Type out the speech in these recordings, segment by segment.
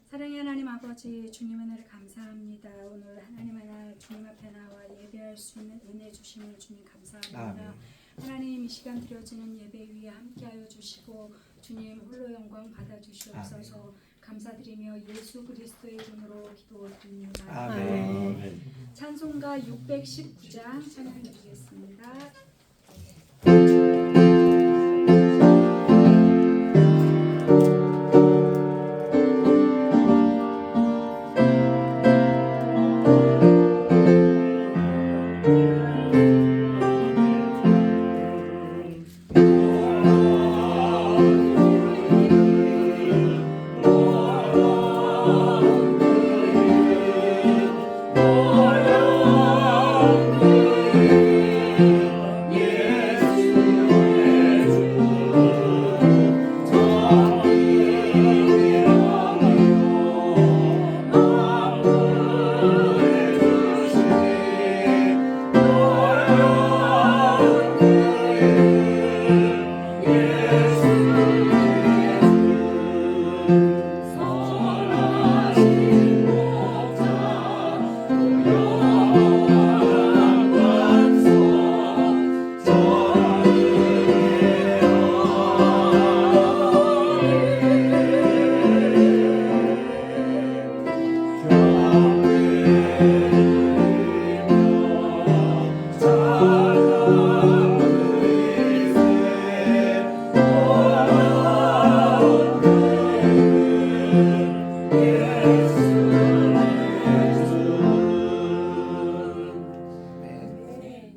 사랑의 하나님 아버지, 주님 은혜를 감사합니다. 오늘 하나님 하나 주님 앞에 나와 예배할 수 있는 은혜 주심을 주님 감사합니다. 아멘. 하나님, 이 시간 드려지는 예배 위에 함께하여 주시고 주님 홀로 영광 받아주시옵소서. 감사드리며 예수 그리스도의 이름으로 기도드립니다. 아멘. 찬송가 619장 찬양드리겠습니다.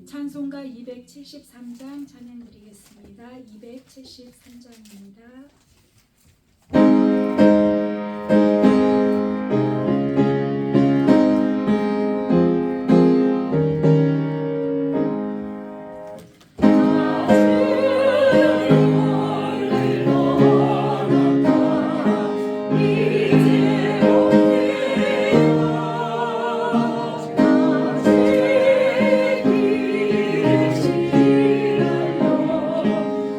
찬송가 273장 찬양드리겠습니다. 273장입니다.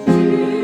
주여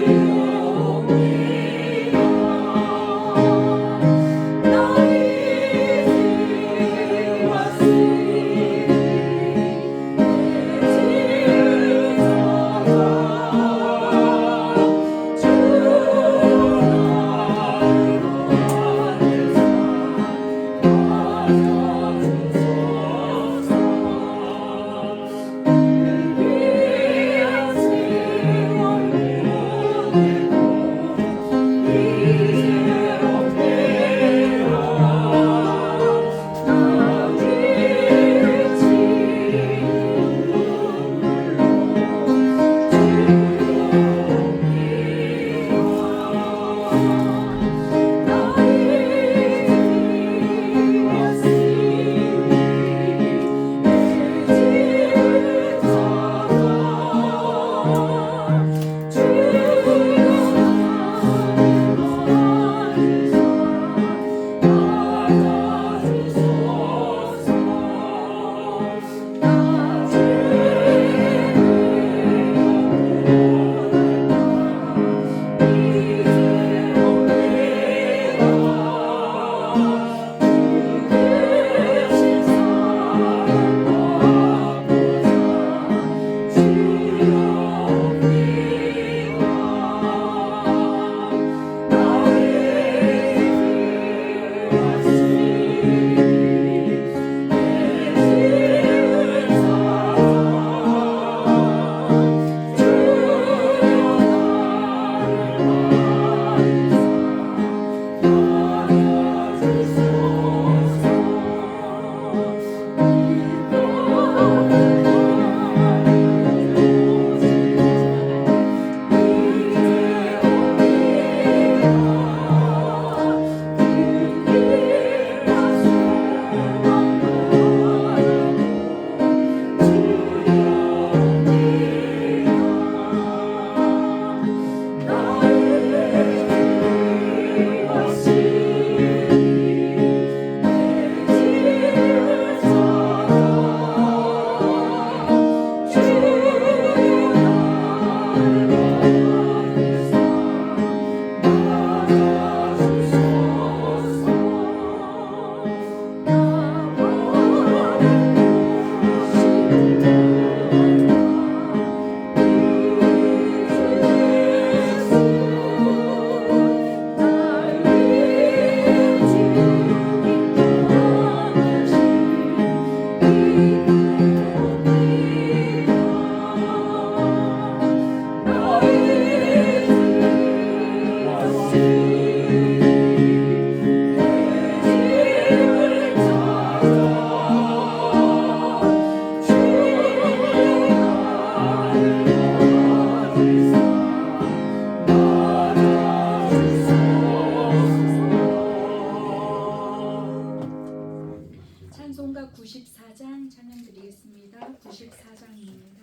94장입니다.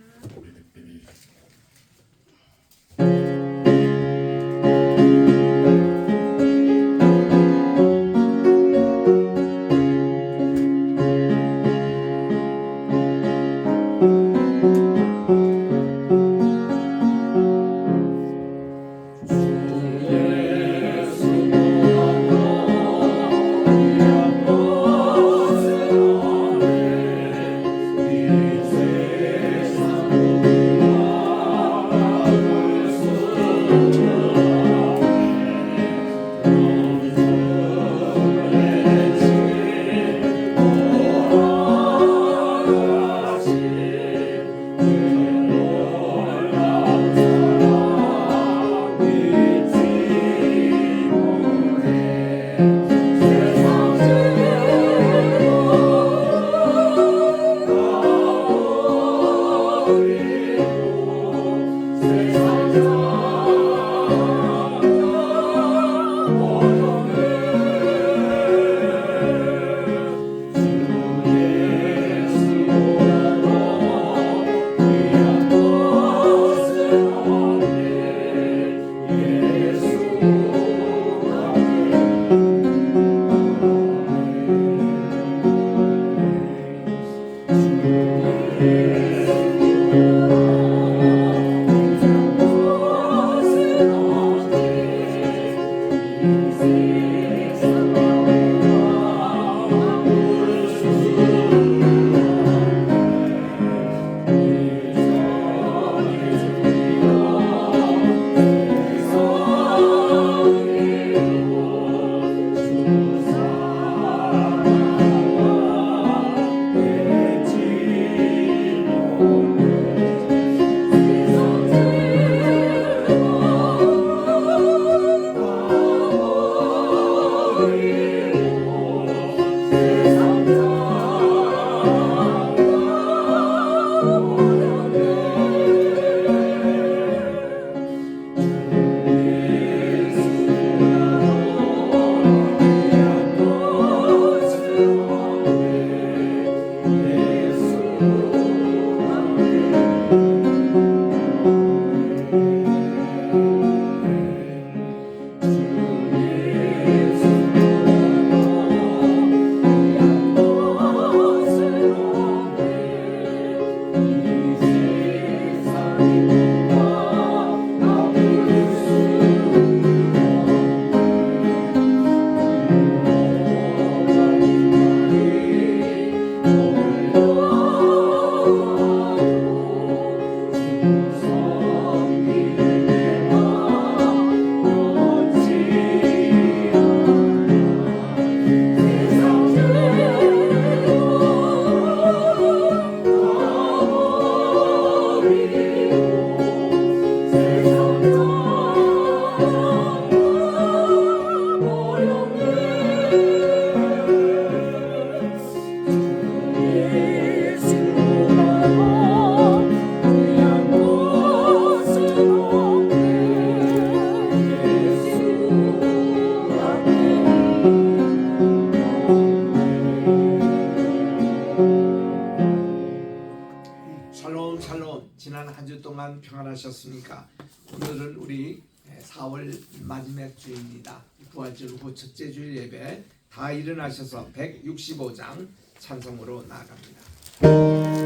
지난 한 주 동안 평안하셨습니까? 오늘은 우리 4월 마지막 주입니다. 부활절 후 첫째 주일 예배 다 일어나셔서 165장 찬송으로 나아갑니다.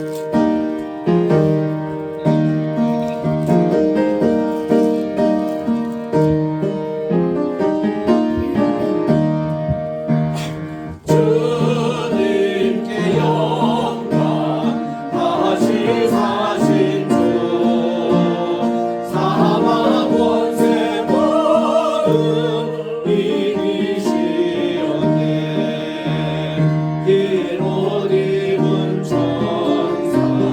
옷 입은 천사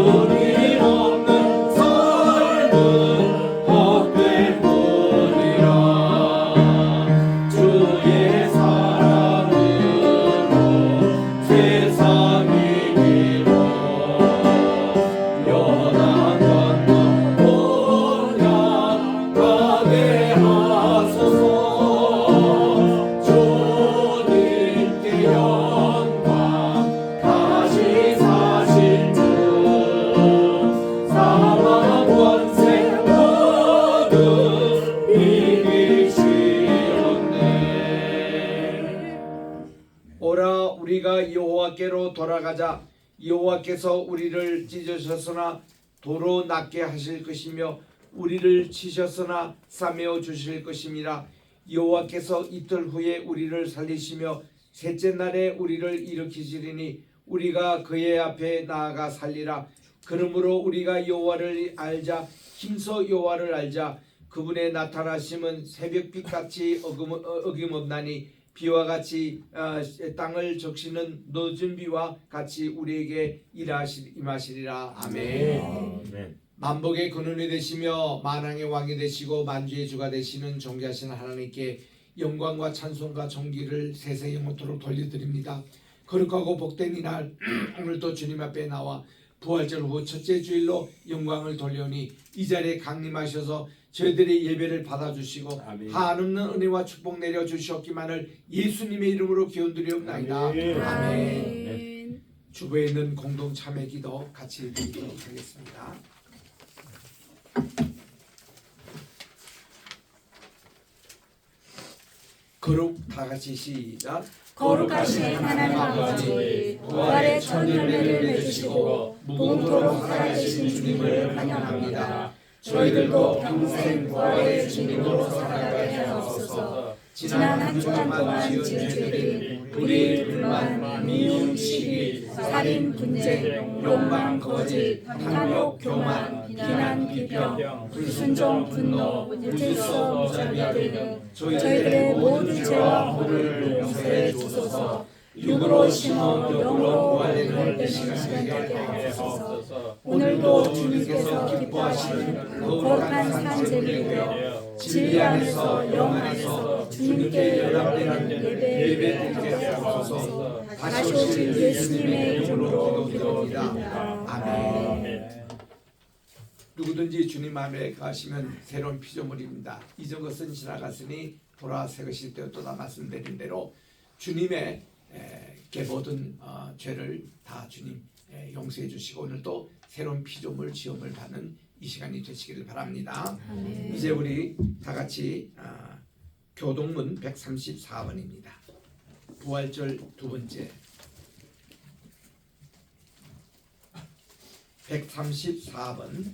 주님 없는 삶은 헛될 뿐이라. 주의 사랑으로 세상 이기고 연한 건너 본향 가게 하소서. 주님께 영광 다시 사신 주 사망 권세 모두 이기시었네. 오라 우리가 여호와께로 돌아가자. 여호와께서 우리를 찢으셨으나 도로 낫게 하실 것이며 우리를 치셨으나 싸매어 주실 것임이라. 여호와께서 이틀 후에 우리를 살리시며 셋째 날에 우리를 일으키시리니 우리가 그의 앞에 나아가 살리라. 그러므로 우리가 여호와를 알자. 힘써 여호와를 알자. 그분의 나타나심은 새벽빛같이 어김없나니 비와 같이 땅을 적시는 늦은 비와 같이 우리에게 임하시리라. 아멘. 만복의 근원이 되시며 만왕의 왕이 되시고 만주의 주가 되시는 존귀하신 하나님께 영광과 찬송과 존귀를 세세 영원토록 돌려드립니다. 거룩하고 복된 이날 오늘도 주님 앞에 나와 부활절 후 첫째 주일로 영광을 돌려오니 이 자리에 강림하셔서 저희들의 예배를 받아주시고 아멘. 한없는 은혜와 축복 내려주시옵기만을 예수님의 이름으로 기원드리옵나이다. 아멘. 아멘. 주부에 있는 공동 참회 기도 같이 드리도록 하겠습니다. 거룩 다 같이 시작. 거룩하신 하나님 아버지, 부활의 첫 열매를 맺으시고 무궁토록 살아계신 주님을 환영합니다. 저희들도 평생 부활의 주님으로 살아가게 하옵소서. 지난 한 주간 동안 지은 죄들이 불의, 불만, 미움, 시기, 살인, 분쟁, 욕망, 거짓, 탐욕, 교만, 비난, 비평, 불순종, 분노, 무질서, 무자비하 등 저희들의 모든 죄와 허물을 용서해 주소서. 육으로 심어 영으로 부활되는 시간 되게 하옵소서. 오늘도 주님께서 기뻐하시는 거룩한 산제비되어 진리 안에서 영 안에서 주님께 연합되는 예배 드리게 하옵소서. 다시 오실 예수님의 이름으로 기도드립니다. 아멘. 누구든지 주님 안에 가시면 새로운 피조물입니다. 잊은 것은 지나갔으니 돌아 새 것이 되었도다 말씀드린 대로 주님의 모든 죄를 다 주님 용서해 주시고 오늘도 새로운 피조물 지음을 받는 이 시간이 되시기를 바랍니다. 아멘. 이제 우리 다 같이 교동문 134번입니다. 부활절 두 번째 134번.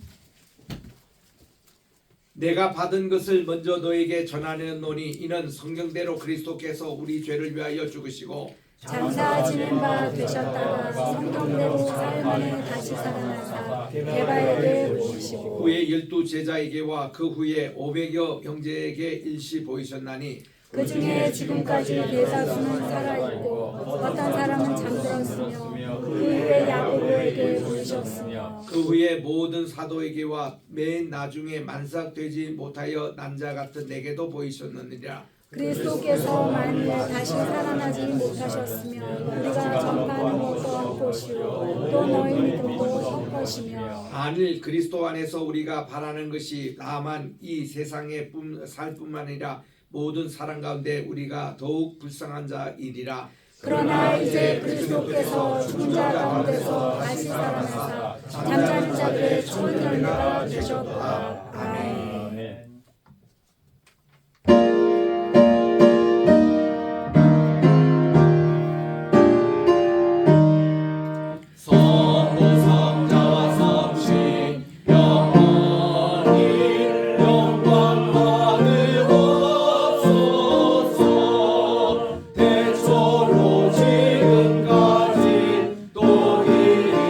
내가 받은 것을 먼저 너에게 전하노니 이는 성경대로 그리스도께서 우리 죄를 위하여 죽으시고 장사지는 바 되셨다가 성경대로 삶에 다시 살아나사 개바에게 오시고 후에 12 제자에게와 그 후에 500여 형제에게 일시 보이셨나니 그 중에 지금까지 대다수는 살아있고 어떤 사람은 잠들었으며 그 후에 야고보에게 보이셨으며 그 후에 모든 사도에게와 맨 나중에 만삭되지 못하여 난 자 같은 내게도 보이셨느니라. 그리스도께서 만일 다시 살아나지 못하셨으며 우리가 전파는 어떠한 것이요 또 너희 믿음도 헛 것이며 만일 그리스도 안에서 우리가 바라는 것이 다만 이 세상에 살 뿐만 아니라 모든 사람 가운데 우리가 더욱 불쌍한 자이리라. 그러나 이제 그리스도께서 죽은 자 가운데서 다시 살아나사 잠자는 자들의 첫 열매가 되셨다. 아멘.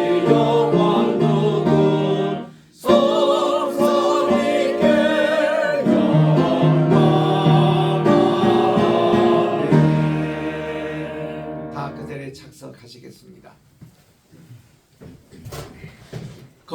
영광 누구 성삼위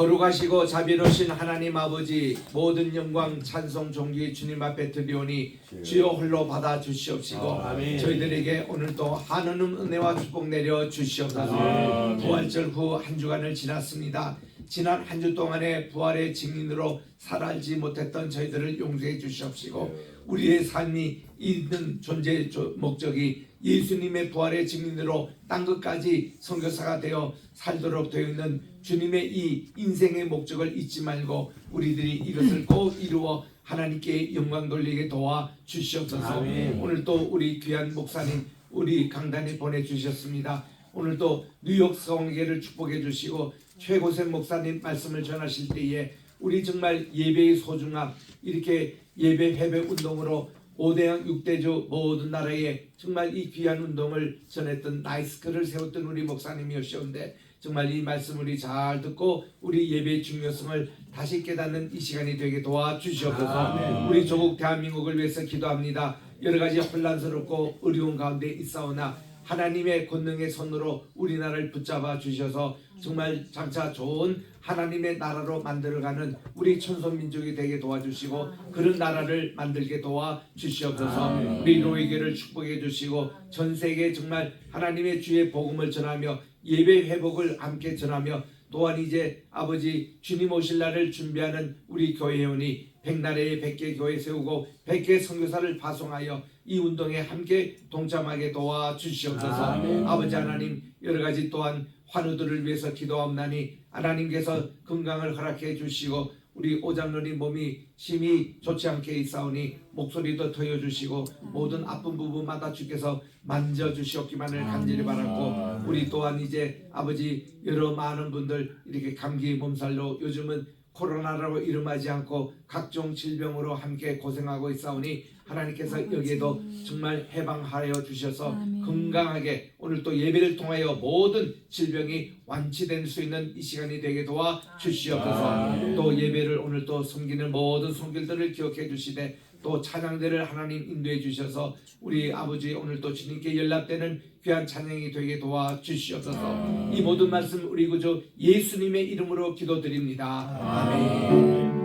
거룩하시고 자비로우신 하나님 아버지, 모든 영광 찬송 존귀 주님 앞에 드리오니 주여 홀로 받아 주시옵시고 아멘. 저희들에게 오늘도 한없는 은혜와 축복 내려 주시옵소서. 아멘. 부활절 후 한 주간을 지났습니다. 지난 한 주 동안의 부활의 증인으로 살아알지 못했던 저희들을 용서해 주시옵시고 우리의 삶이 있는 존재의 목적이 예수님의 부활의 증인으로 땅 끝까지 선교사가 되어 살도록 되어 있는 주님의 이 인생의 목적을 잊지 말고 우리들이 이것을 꼭 이루어 하나님께 영광 돌리게 도와 주시옵소서. 아멘. 오늘 또 우리 귀한 목사님 우리 강단에 보내주셨습니다. 오늘도 뉴욕 성회를 축복해 주시고 최고생 목사님 말씀을 전하실 때에 우리 정말 예배의 소중함, 이렇게 예배 회배 운동으로 5대양 6대주 모든 나라에 정말 이 귀한 운동을 전했던 나이스크를 세웠던 우리 목사님이었는데 정말 이 말씀을 우리 잘 듣고 우리 예배의 중요성을 다시 깨닫는 이 시간이 되게 도와주시옵소서. 우리 조국 대한민국을 위해서 기도합니다. 여러 가지 혼란스럽고 어려운 가운데 있사오나 하나님의 권능의 손으로 우리나라를 붙잡아 주셔서 정말 장차 좋은 하나님의 나라로 만들어가는 우리 천손민족이 되게 도와주시고 그런 나라를 만들게 도와주시옵소서. 우리 로이교를 축복해 주시고 전 세계에 정말 하나님의 주의 복음을 전하며 예배 회복을 함께 전하며 또한 이제 아버지 주님 오실 날을 준비하는 우리 교회원이 100나라에 100개 교회 세우고 100개 선교사를 파송하여 이 운동에 함께 동참하게 도와주시옵소서. 아버지 하나님 여러 가지 또한 환우들을 위해서 기도하옵나니 하나님께서 건강을 허락해 주시고 우리 오장로님 몸이 심히 좋지 않게 있사오니 목소리도 터여주시고 모든 아픈 부분마다 주께서 만져주시옵기만을 간절히 바랐고 우리 또한 이제 아버지 여러 많은 분들 이렇게 감기 몸살로 요즘은 코로나라고 이름하지 않고 각종 질병으로 함께 고생하고 있사오니 하나님께서 여기에도 정말 해방하여 주셔서 건강하게 오늘 또 예배를 통하여 모든 질병이 완치될 수 있는 이 시간이 되게 도와 주시옵소서. 또 예배를 오늘 또 섬기는 모든 손길들을 기억해 주시되 또 찬양대를 하나님 인도해 주셔서 우리 아버지 오늘 또 주님께 연락되는 귀한 찬양이 되게 도와 주시옵소서. 이 모든 말씀 우리 구주 예수님의 이름으로 기도드립니다. 아멘.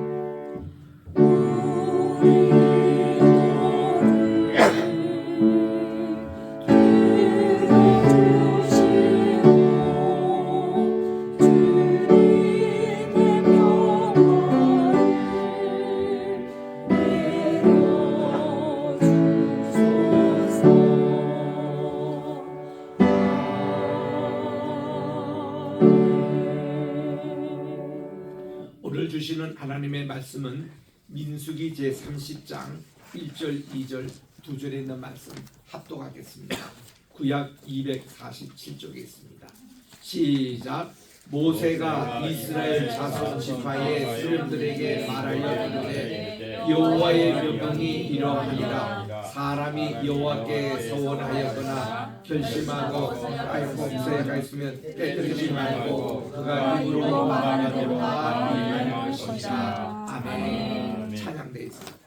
오늘 주시는 하나님의 말씀은 민수기 제30장 1절 2절 2절에 있는 말씀 합독하겠습니다. 구약 247쪽에 있습니다. 시작. 모세가 이스라엘 자손 지파의 수령들에게 말하여 이르되 여호와의 명령이 이러하니라. 사람이 여호와께 서원하였거나 결심하고 아이곡새가 있으면 깨뜨리지 말고 그가 입으로 말하는 대로가 이행할 것이다. 아멘. 찬양되어 있습니다.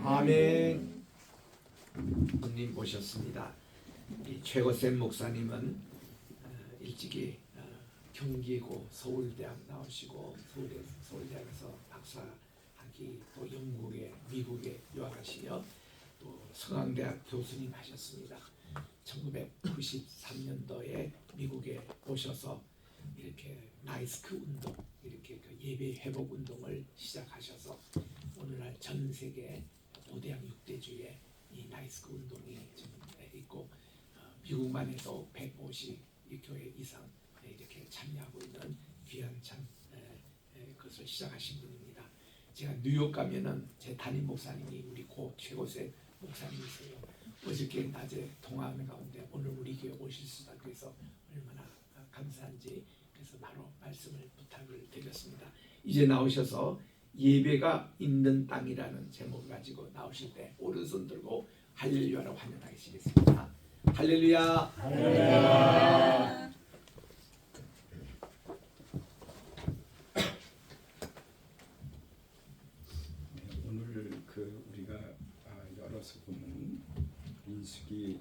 아멘. 부님 모셨습니다. 이 최고쌤 목사님은 일찍이 경기고 서울대학 나오시고 서울대학에서 박사학위, 또 영국에 미국에 유학하시며 또 서강대학 교수님 하셨습니다. 1993년도에 미국에 오셔서 이렇게 나이스크 운동, 이렇게 그 예배 회복 운동을 시작하셔서 오늘날 전 세계 5대양 6대주에 이 나이스크 운동이 지금 있고 미국만 해도 150교회 이상 이렇게 참여하고 있는 귀한 참 그것을 시작하신 분입니다. 제가 뉴욕 가면은 제 담임 목사님이 우리 고 최고세 목사님이세요. 어저께 낮에 통화하는 가운데 오늘 우리 교회 오실 수 있다고 해서 얼마나 감사한지, 그래서 바로 말씀을 부탁을 드렸습니다. 이제 나오셔서 예배가 있는 땅이라는 제목을 가지고 나오실 때 오른손 들고 할렐루야라고 환영하시겠습니다. 할렐루야. 할렐루야. 오늘 그 우리가 열어서 보는 민수기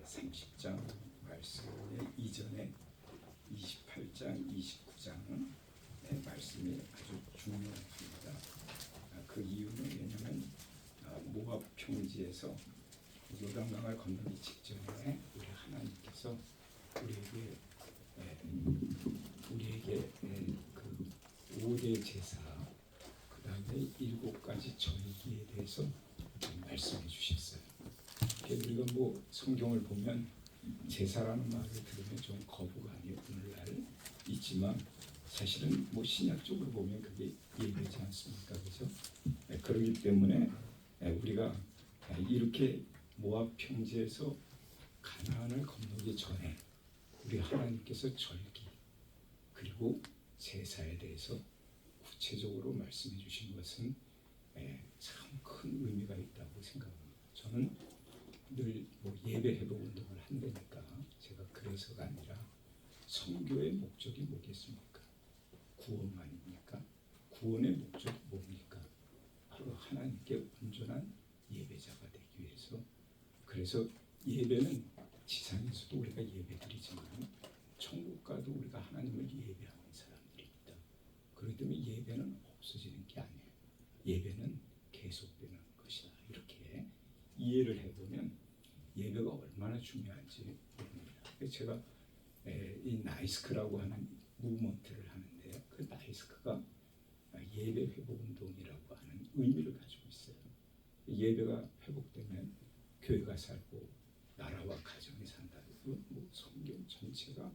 30장 말씀의 이전에 28장, 29장 말씀이 아주 중요합니다. 그 이유는 왜냐하면 모압 평지에서 요단강을 건너기 직전에 우리 하나님께서 우리에게 그 5대 제사, 그 다음에 7가지 절기에 대해서 말씀해 주셨어요. 우리가 뭐 성경을 보면 제사라는 말을 들으면 좀 거부감이 오늘날 있지만 사실은 뭐 신약적으로 보면 그게 예배지 않습니까? 그죠? 그렇기 때문에 우리가 이렇게 모압 평지에서 가나안을 건너기 전에 우리 하나님께서 절기 그리고 제사에 대해서 구체적으로 말씀해 주신 것은 참 큰 의미가 있다고 생각합니다. 저는 늘 뭐 예배 회복 운동을 한다니까 제가 그래서가 아니라 선교의 목적이 뭐겠습니까? 구원 아닙니까? 구원의 목적이 뭡니까? 바로 하나님께 온전한 예배자가 되기 위해서. 그래서 예배는 지상에서도 우리가 예배드리지만 천국 가도 우리가 하나님을 예배하는 사람들입니다. 그렇기 때문에 예배는 없어지는 게 아니에요. 예배는 계속되는 것이다. 이렇게 이해를 해보면 예배가 얼마나 중요한지 모릅니다. 제가 이 나이스크라고 하는 무브먼트를 하는데 그 나이스크가 예배 회복 운동이라고 하는 의미를 가지고 있어요. 예배가 회복되면 교회가 살고 나라와 가정이 산다. 뭐 성경 전체가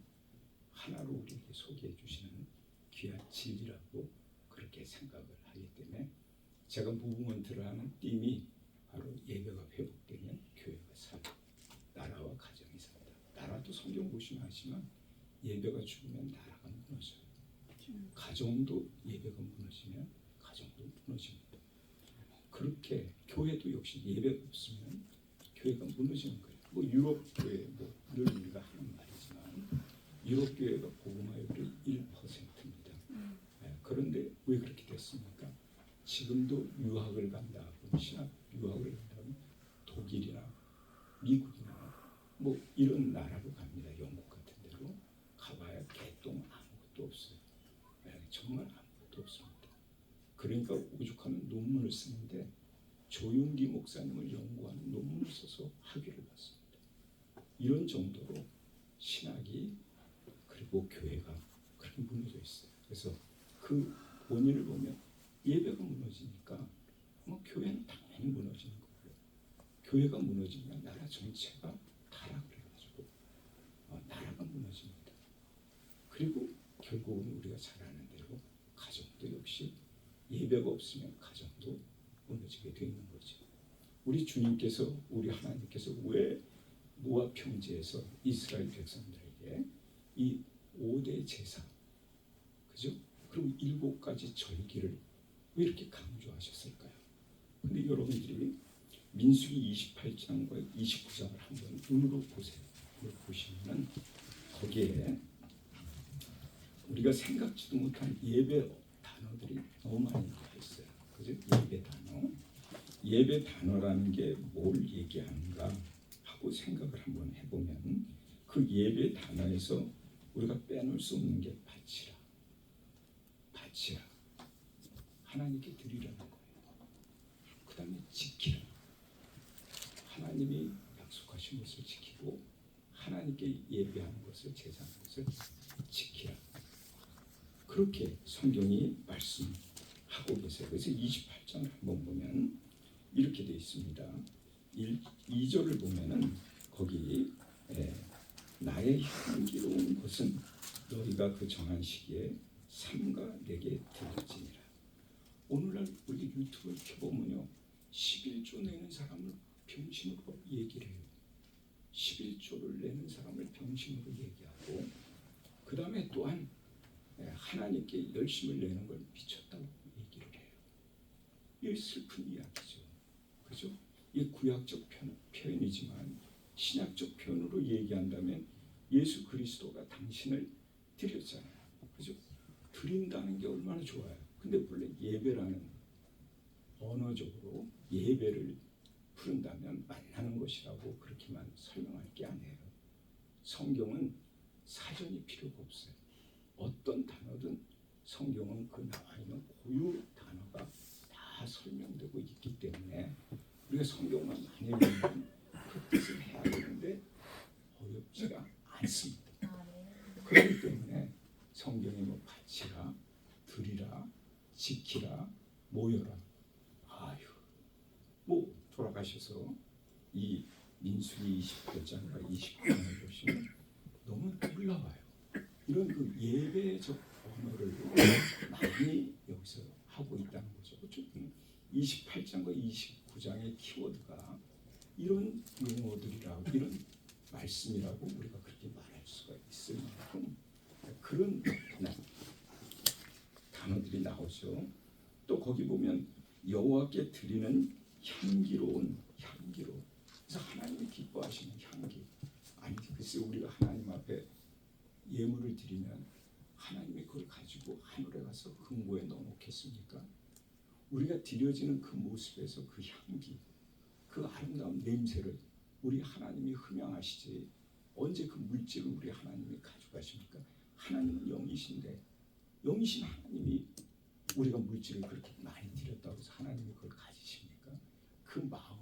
하나로 우리에게 소개해 주시는 귀한 진리라고 그렇게 생각을 하기 때문에 제가 무브먼트를 하는 띠이 바로 예배가 회복되면 교회가 살고 나라와 가정이 산다. 나라도 성경 보시면 아시지만 예배가 죽으면 나라가 무너져요. 가정도 예배가 무너지면 가정도 무너집니다. 그렇게 교회도 역시 예배가 없으면 교회가 무너지는 거예요. 뭐 유럽 교회 늘 우리가 하는 말이지만 유럽 교회가 복음화율이 1%입니다. 그런데 왜 그렇게 됐습니까? 지금도 유학을 간다, 신학 유학을 간다면 독일이나 미국이나 뭐 이런 나라로 갑니다. 영국 같은 데로 가봐야 개똥 아무것도 없어요. 정말 아무것도 없습니다. 그러니까 오죽하면 논문을 쓰는데 조윤기 목사님을 연구하는 논문을 써서 학위를 받습니다. 이런 정도로 신학이 그리고 교회가 그렇게 무너져 있어요. 그래서 그 원인을 보면 예배가 무너지니까 교회는 당연히 무너지는 거고요. 교회가 무너지면 나라 전체가 타락을 해가지고 나라가 무너집니다. 그리고 결국은 우리가 잘 아는 대로 가정도 역시 예배가 없으면 가정도 무너지게 되어 있는 거죠. 우리 주님께서 우리 하나님께서 왜 모압 평지에서 이스라엘 백성들에게 이 5대 제사, 그죠? 그리고 7가지 절기를 왜 이렇게 강조하셨을까요? 근데 여러분들이 민수기 28장과 29장을 한번 눈으로 보세요. 보시면은 거기에 우리가 생각지도 못한 예배 단어들이 너무 많이 나와 있어요. 그죠? 예배 단어. 예배 단어라는 게 뭘 얘기하는가 하고 생각을 한번 해보면 그 예배 단어에서 우리가 빼놓을 수 없는 게 바치라. 바치라. 하나님께 드리라는 거예요. 그 다음에 지키라. 하나님이 약속하신 것을 지키고 하나님께 예배하는 것을 제사하는 것을 지키라. 그렇게 성경이 말씀하고 계세요. 그래서 28장을 한번 보면 이렇게 되어 있습니다. 2절을 보면은 거기 나의 향기로운 것은 너희가 그 정한 시기에 삼가 내게 드릴지니라. 오늘날 우리 유튜브를 켜보면요 11조 내는 사람을 병신으로 얘기를 해요. 11조를 내는 사람을 병신으로 얘기하고 그 다음에 또한 하나님께 열심을 내는 걸 미쳤다고 얘기를 해요. 이게 슬픈 이야기죠. 그죠? 이 구약적 표현이지만 신약적 표현으로 얘기한다면 예수 그리스도가 당신을 드렸잖아요. 그죠? 드린다는 게 얼마나 좋아요. 근데 원래 예배라는 언어적으로 예배를 부른다면 만나는 것이라고 그렇게만 설명할 게 아니에요. 성경은 사전이 필요가 없어요. 어떤 단어든 성경은 그 나와 있는 고유 단어가 다 설명되고 있기 때문에 우리가 성경만 많이 읽으면 그 뜻을 해야 되는데 어렵지가 않습니다. 그렇기 때문에 성경이 뭐 바치라, 드리라, 지키라, 모여라. 아유, 뭐 돌아가셔서 이 민수기 28장과 29장을 보시면 너무 놀라워요. 이런 그 예배적 언어를 많이 여기서 하고 있다는 거죠. 28장과 29장의 키워드가 이런 용어들이라고 이런 말씀이라고 우리가 그렇게 말할 수가 있을 만큼 그런 단어들이 나오죠. 또 거기 보면 여호와께 드리는 향기로운 향기로. 그래서 하나님이 기뻐하시는 향기. 아니 글쎄 우리가 하나님 앞에 예물을 드리면 하나님이 그걸 가지고 하늘에 가서 금고에 넣어놓겠습니까? 우리가 드려지는 그 모습에서 그 향기, 그 아름다운 냄새를 우리 하나님이 흠양하시지 언제 그 물질을 우리 하나님이 가져가십니까? 하나님은 영이신데 영이신 하나님이 우리가 물질을 그렇게 많이 드렸다고 해서 하나님이 그걸 가지십니까? 그 마음,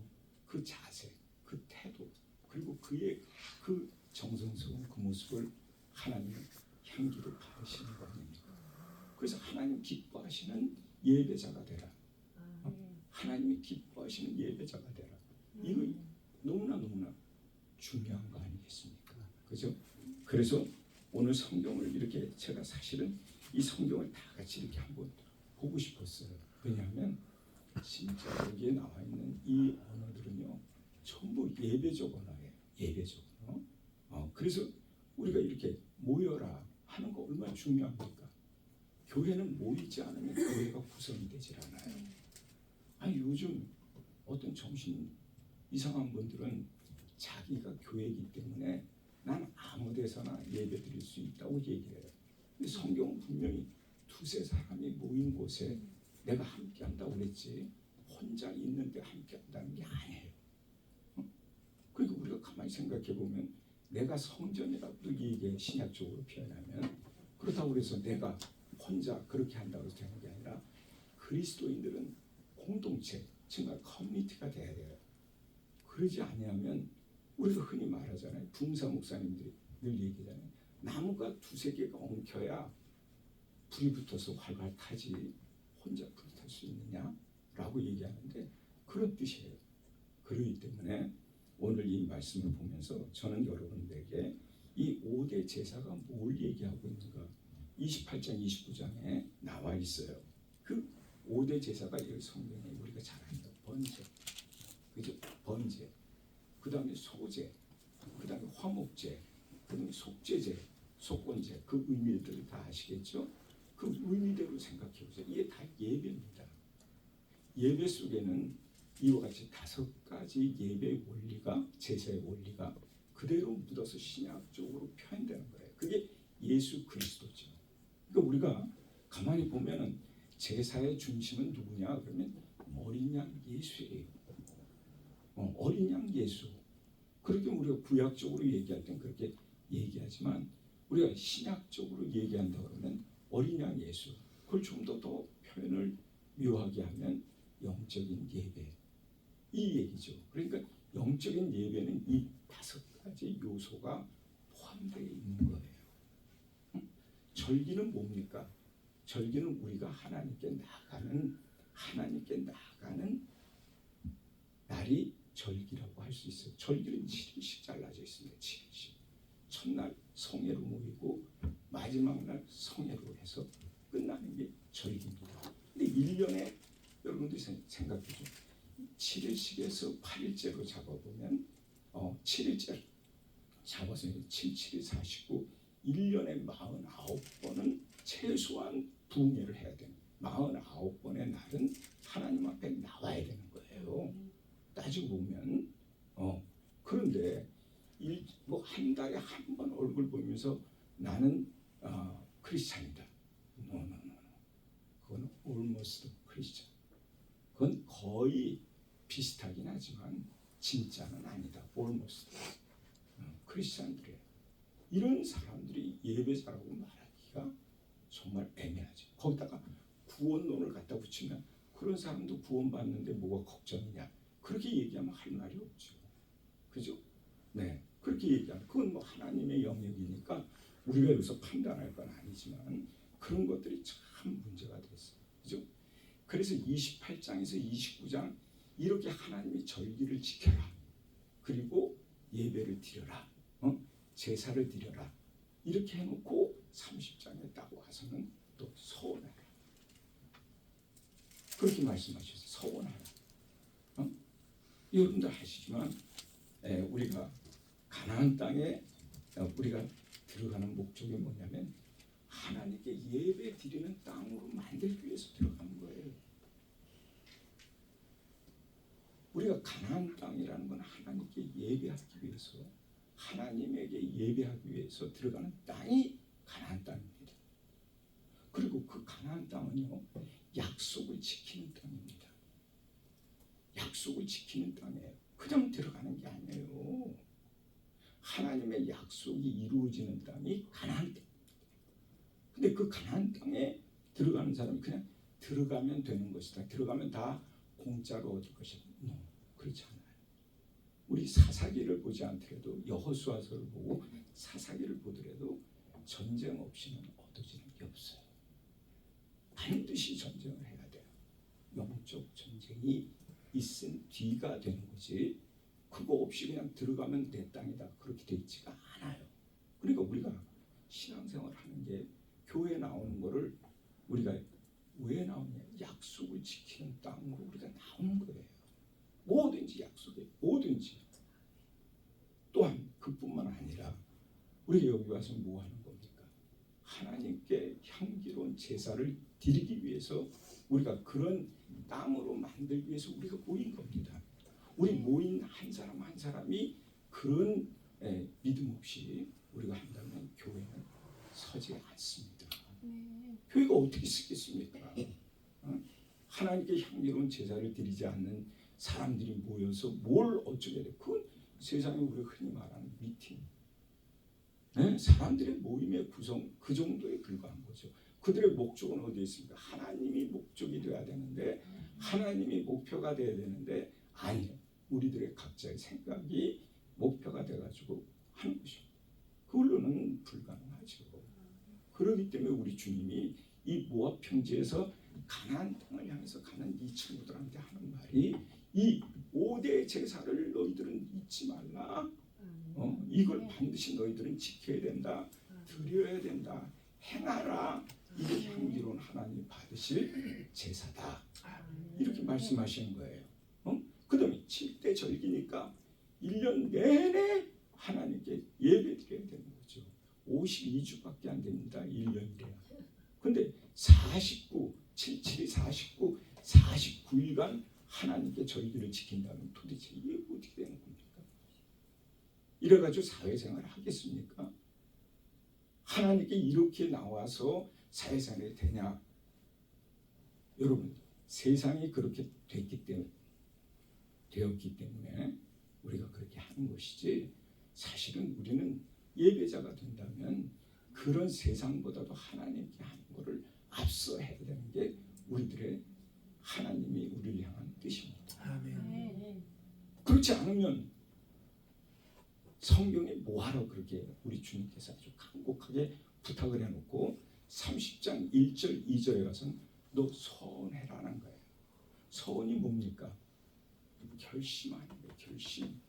그 자세, 그 태도, 그리고 그의 그 정성스러운 그 모습을 하나님은 향기로 받으시는 거 아닙니까? 그래서 하나님 기뻐하시는 예배자가 되라. 하나님이 기뻐하시는 예배자가 되라. 이거 너무나 중요한 거 아니겠습니까? 그죠? 그래서 오늘 성경을 이렇게 제가 사실은 이 성경을 다 같이 이렇게 한번 보고 싶었어요. 왜냐하면 진짜 여기에 나와 있는 이 언어들은요 전부 예배적 언어예요. 예배적 언어. 그래서 우리가 이렇게 모여라 하는 거 얼마나 중요합니까? 교회는 모이지 않으면 교회가 구성이 되질 않아요. 아니 요즘 어떤 정신 이상한 분들은 자기가 교회이기 때문에 난 아무 데서나 예배 드릴 수 있다고 얘기해요. 근데 성경은 분명히 두세 사람이 모인 곳에 내가 함께 한다고 그랬지 혼자 있는데 함께 한다는 게 아니에요. 그러니까 우리가 가만히 생각해 보면 내가 성전이라고도 얘기해 신약적으로 표현하면 그렇다고 해서 내가 혼자 그렇게 한다고 해서 되는 게 아니라 그리스도인들은 공동체, 정말 커뮤니티가 돼야 돼요. 그러지 아니하면 우리가 흔히 말하잖아요. 부흥사 목사님들이 늘 얘기하잖아요. 나무가 두세 개가 엉켜야 불이 붙어서 활활 타지 혼자 불 탈 수 있느냐라고 얘기하는데 그런 뜻이에요. 그러기 때문에 오늘 이 말씀을 보면서 저는 여러분들에게 이 5대 제사가 뭘 얘기하고 있는가 28장 29장에 나와 있어요. 그 5대 제사가 이 성경에 우리가 잘 아는 번제, 그죠? 번제, 그 다음에 소제, 그 다음에 화목제, 그 다음에 속죄제, 속건제, 그 의미들을 다 아시겠죠? 그 의미대로 생각해 보세요. 이게 다 예배입니다. 예배 속에는 이와 같이 5가지 예배 원리가 제사의 원리가 그대로 묻어서 신약적으로 표현되는 거예요. 그게 예수 그리스도죠. 그러니까 우리가 가만히 보면은 제사의 중심은 누구냐? 그러면 어린 양 예수예요. 어린 양 예수. 그렇게 우리가 구약적으로 얘기할 땐 그렇게 얘기하지만 우리가 신약적으로 얘기한다 그러면 어린 양 예수. 그걸 좀 더 표현을 묘하게 하면 영적인 예배. 이 얘기죠. 그러니까 영적인 예배는 이 5가지 요소가 포함되어 있는 거예요. 절기는 뭡니까? 절기는 우리가 하나님께 나아가는 날이 절기라고 할 수 있어요. 절기는 7일씩 잘라져 있습니다. 7일씩. 첫날 성회로 모이고 마지막 날 성회로 해서 끝나는 게 절기입니다. 근데 1년에 여러분들이 생각해죠. 7일씩에서 8일째로 잡아보면 7일째 잡아서 7, 7이 49 1년에 49번은 최소한 부흥회를 해야 되는 49번의 날은 하나님 앞에 나와야 되는 거예요. 따지고 보면 그런데 한 달에 한 번 얼굴 보면서 나는 크리스찬이다. No. 그건 almost 크리스찬. 그건 거의 비슷하긴 하지만 진짜는 아니다. almost. 크리스찬들이에요. 이런 사람들이 예배자라고 말하기가 정말 애매하죠. 거기다가 구원론을 갖다 붙이면 그런 사람도 구원받는데 뭐가 걱정이냐. 그렇게 얘기하면 할 말이 없죠. 그죠? 네. 그렇게 얘기하면 그건 뭐 하나님의 영역이니까 우리가 여기서 판단할 건 아니지만 그런 것들이 참 문제가 됐어요. 그죠? 그래서 28장에서 29장 이렇게 하나님의 절기를 지켜라. 그리고 예배를 드려라. 제사를 드려라. 이렇게 해놓고 30장에 딱 와서는 또 서원하라. 그렇게 말씀하셨어요. 서원하라. 여러분들 아시지만 우리가 가나안 땅에 우리가 들어가는 목적이 뭐냐면 하나님께 예배 드리는 땅으로 만들기 위해서 들어가는 거예요. 우리가 가나안 땅이라는 건 하나님께 예배하기 위해서 하나님에게 예배하기 위해서 들어가는 땅이 지키는 땅이에요. 그냥 들어가는 게 아니에요. 하나님의 약속이 이루어지는 땅이 가나안 땅. 근데 그 가나안 땅에 들어가는 사람이 그냥 들어가면 되는 것이다. 들어가면 다 공짜로 얻을 것이다. 그렇지 않아요. 우리 사사기를 보지 않더라도 여호수아서를 보고 사사기를 보더라도 전쟁 없이는 얻어지는 게 없어요. 반드시 전쟁을 해야 돼요. 영적 전쟁이 있은 뒤가 되는 거지. 그거 없이 그냥 들어가면 내 땅이다. 그렇게 돼 있지가 않아요. 그러니까 우리가 신앙생활 하는 게 교회 나오는 거를 우리가 왜 나오냐? 약속을 지키는 땅으로 우리가 나오는 거예요. 뭐든지 약속해. 뭐든지. 또한 그뿐만 아니라 우리 여기 와서 뭐 하는 겁니까? 하나님께 향기로운 제사를 드리기 위해서 우리가 그런 땅으로 만들기 위해서 우리가 모인 겁니다. 우리 모인 한 사람 한 사람이 그런 믿음 없이 우리가 한다면 교회는 서지 않습니다. 교회가 어떻게 쓰겠습니까? 하나님께 향기로운 제사를 드리지 않는 사람들이 모여서 뭘 어쩌게 돼? 그건 세상에 우리가 흔히 말하는 미팅. 사람들의 모임의 구성 그 정도에 불과한 거죠. 그들의 목적은 어디에 있습니까? 하나님이 목적이 돼야 되는데 하나님이 목표가 돼야 되는데 아니에요. 우리들의 각자의 생각이 목표가 돼가지고 하는 것입니다. 그걸로는 불가능하죠. 그렇기 때문에 우리 주님이 이 모압 평지에서 가나안 땅을 향해서 가는 이 친구들한테 하는 말이 이 5대 제사를 너희들은 잊지 말라. 이걸 반드시 너희들은 지켜야 된다. 드려야 된다. 행하라. 이게 향기로운 하나님이 받으실 제사다. 이렇게 말씀하시는 거예요. 그 다음에 7대 절기니까 1년 내내 하나님께 예배 드려야 되는 거죠. 52주밖에 안 됩니다. 1년이래요. 근데 49일간 하나님께 절기를 지킨다면 도대체 이게 어떻게 되는 겁니까? 이래가지고 사회생활을 하겠습니까? 하나님께 이렇게 나와서 사회생활이 되냐? 여러분, 세상이 그렇게 되었기 때문에 우리가 그렇게 하는 것이지 사실은 우리는 예배자가 된다면 그런 세상보다도 하나님께 하는 것을 앞서 해야 되는 게 우리들의 하나님이 우리를 향한 뜻입니다. 아멘. 그렇지 않으면 성경에 뭐하러 그렇게 우리 주님께서 아주 간곡하게 부탁을 해놓고 30장 1절 2절에 가서는 너 서원해라는 거예요. 서원이 뭡니까? 결심하는 거예요. 결심.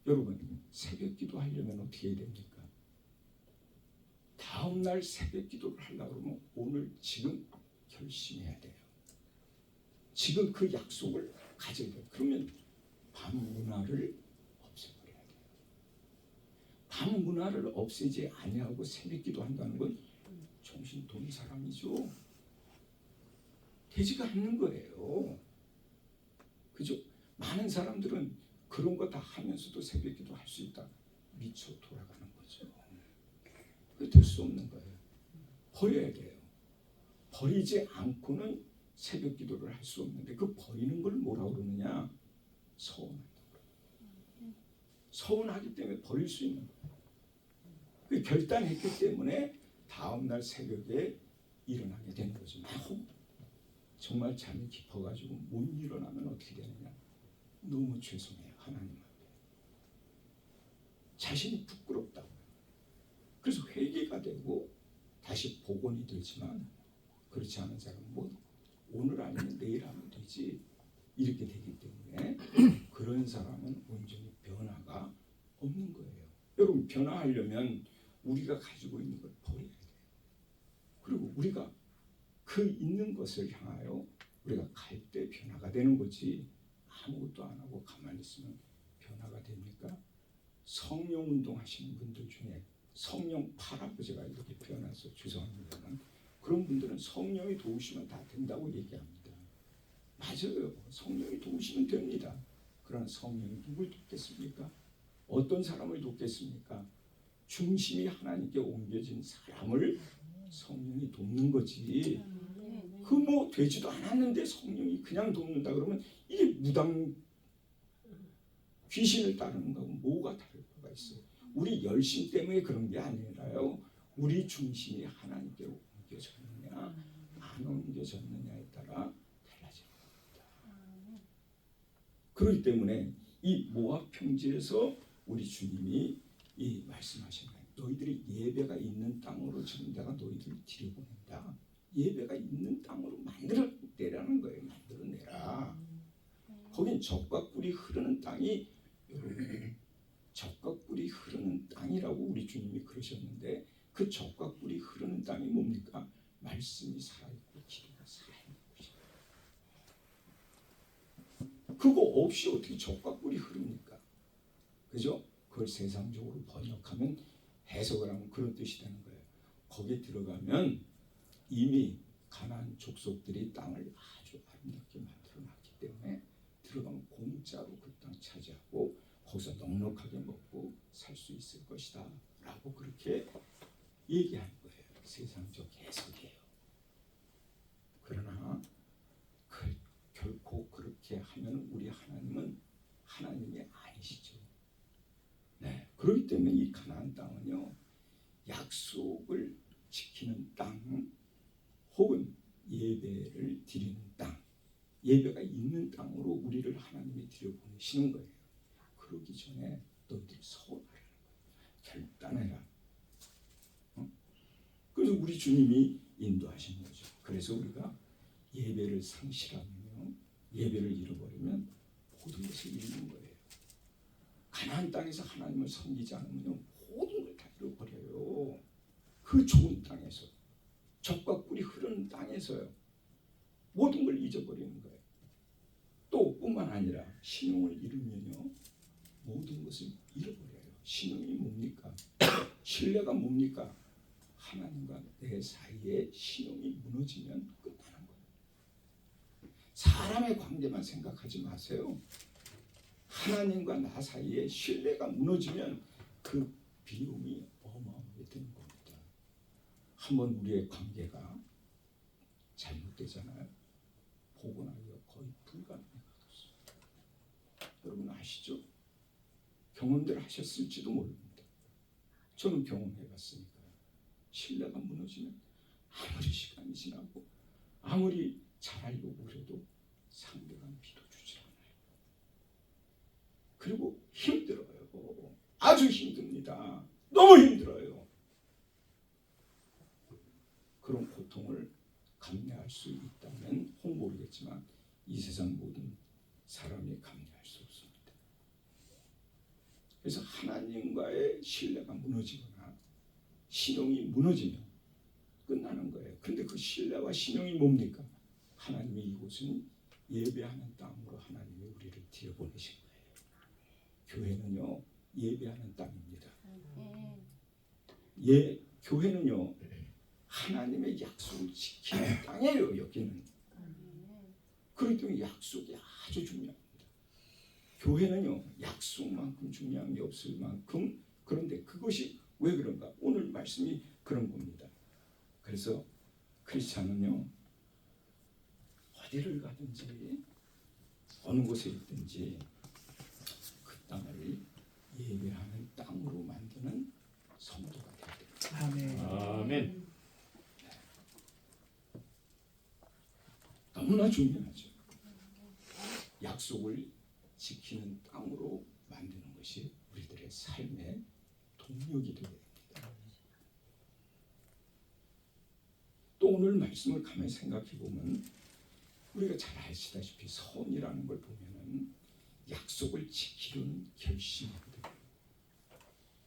여러분 새벽 기도 하려면 어떻게 해야 됩니까? 다음날 새벽 기도를 하려고 그러면 오늘 지금 결심해야 돼요. 지금 그 약속을 가져야 돼요. 그러면 밤 문화를 없애버려야 돼요. 밤 문화를 없애지 아니하고 새벽 기도한다는 건 정신 돈 사람이죠. 되지가 않는 거예요. 그죠? 많은 사람들은 그런 거 다 하면서도 새벽 기도 할 수 있다. 미쳐 돌아가는 거죠. 그게 될 수 없는 거예요. 버려야 돼요. 버리지 않고는 새벽 기도를 할 수 없는데 그 버리는 걸 뭐라고 그러느냐? 서운하다고. 서운하기 때문에 버릴 수 있는 거예요. 그 결단했기 때문에 다음날 새벽에 일어나게 되는 거죠. 정말 잠이 깊어가지고 못 일어나면 어떻게 되느냐? 너무 죄송해요. 하나님 앞에. 자신이 부끄럽다고요. 그래서 회개가 되고 다시 복원이 되지만 그렇지 않은 사람은 뭐 오늘 아니면 내일 하면 되지 이렇게 되기 때문에 그런 사람은 온전히 변화가 없는 거예요. 여러분 변화하려면 우리가 가지고 있는 걸 버려야 돼요. 그리고 우리가 그 있는 것을 향하여 우리가 갈 때 변화가 되는 거지 아무것도 안 하고 가만히 있으면 변화가 됩니까? 성령 운동 하시는 분들 중에 성령 파라고 제가 이렇게 표현해서 죄송합니다만 그런 분들은 성령이 도우시면 다 된다고 얘기합니다. 맞아요. 성령이 도우시면 됩니다. 그러나 성령이 누굴 돕겠습니까? 어떤 사람을 돕겠습니까? 중심이 하나님께 옮겨진 사람을 성령이 돕는 거지 그 뭐 되지도 않았는데 성령이 그냥 돕는다 그러면 이게 무당 귀신을 따르는 거하고 뭐가 다를 바가 있어요? 우리 열심 때문에 그런 게 아니라요. 우리 중심이 하나님께로 옮겨졌느냐 안 옮겨졌느냐에 따라 달라지는 겁니다. 그렇기 때문에 이 모압 평지에서 우리 주님이 이 말씀하신 거예요. 너희들이 예배가 있는 땅으로 지금 내가 너희들을 들여보낸다. 예배가 있는 땅으로 만들어내라는 거예요. 만들어내라. 거긴 젖과 꿀이 흐르는 땅이 여러분 젖과 꿀이 흐르는 땅이라고 우리 주님이 그러셨는데 그 젖과 꿀이 흐르는 땅이 뭡니까? 말씀이 살아있고 기도가 살아있는 곳이에요. 그거 없이 어떻게 젖과 꿀이 흐릅니까? 그죠? 그걸 세상적으로 번역하면 해석을 하면 그런 뜻이 되는 거예요. 거기에 들어가면 이미 가나안 족속들이 땅을 아주 아름답게 만들어놨기 때문에 들어가면 공짜로 그 땅 차지하고 거기서 넉넉하게 먹고 살 수 있을 것이다 라고 그렇게 얘기하는 거예요. 세상적 해석이에요. 그러나 결코 그렇게 하면 우리 하나님은 하나님이 아니시죠. 네, 그렇기 때문에 이 가나안 땅은요 약속을 지키는 땅 혹은 예배를 드리는 땅, 예배가 있는 땅으로 우리를 하나님이 들여보내시는 거예요. 그러기 전에 너희들이 서원하라는 거예요. 결단해라. 그래서 우리 주님이 인도하신 거죠. 그래서 우리가 예배를 상실하며 예배를 잃어버리면 모든 것을 잃는 거예요. 가나안 땅에서 하나님을 섬기지 않으면 모든 걸 다 잃어버려요. 그 좋은 땅에서 젖과 꿀이 흐르는 땅에서요. 모든 걸 잊어버리는 거예요. 또 뿐만 아니라 신용을 잃으면요. 모든 것을 잃어버려요. 신용이 뭡니까? 신뢰가 뭡니까? 하나님과 내 사이에 신용이 무너지면 끝나는 거예요. 사람의 관계만 생각하지 마세요. 하나님과 나 사이에 신뢰가 무너지면 그 비용이 어마어마하게 드는 겁니다. 한번 우리의 관계가 잘못되잖아요. 복원하기가 거의 불가능해졌어요. 여러분 아시죠? 경험들 하셨을지도 모릅니다. 저는 경험해봤으니까요. 신뢰가 무너지면 아무리 시간이 지나고 아무리 잘하려고 해도 상대가 믿어주지 않아요. 그리고 힘들어요. 아주 힘듭니다. 너무 힘들어요. 그런 고통을 감내할 수 있다면 혹 모르겠지만 이 세상 모든 사람이 감내할 수 없습니다. 그래서 하나님과의 신뢰가 무너지거나 신용이 무너지면 끝나는 거예요. 그런데 그 신뢰와 신용이 뭡니까? 하나님이 이곳은 예배하는 땅으로 하나님이 우리를 들여보내신 거예요. 교회는요 예배하는 땅입니다. 교회는요 하나님의 약속을 지키는 땅이에요. 여기는. 그렇기 때문에 약속이 아주 중요합니다. 교회는요 약속만큼 중요한 게 없을 만큼 그런데 그것이 왜 그런가? 오늘 말씀이 그런 겁니다. 그래서 크리스찬은요 어디를 가든지 어느 곳에 있든지 그 땅을 예배하는 땅으로 만드는 성도가 되야 됩니다. 아멘. 아멘. 너무나 중요하죠. 약속을 지키는 땅으로 만드는 것이 우리들의 삶의 동력이 되어야 됩니다. 또 오늘 말씀을 가만히 생각해 보면 우리가 잘 아시다시피 서원이라는 걸 보면은 약속을 지키려는 결심이거든요.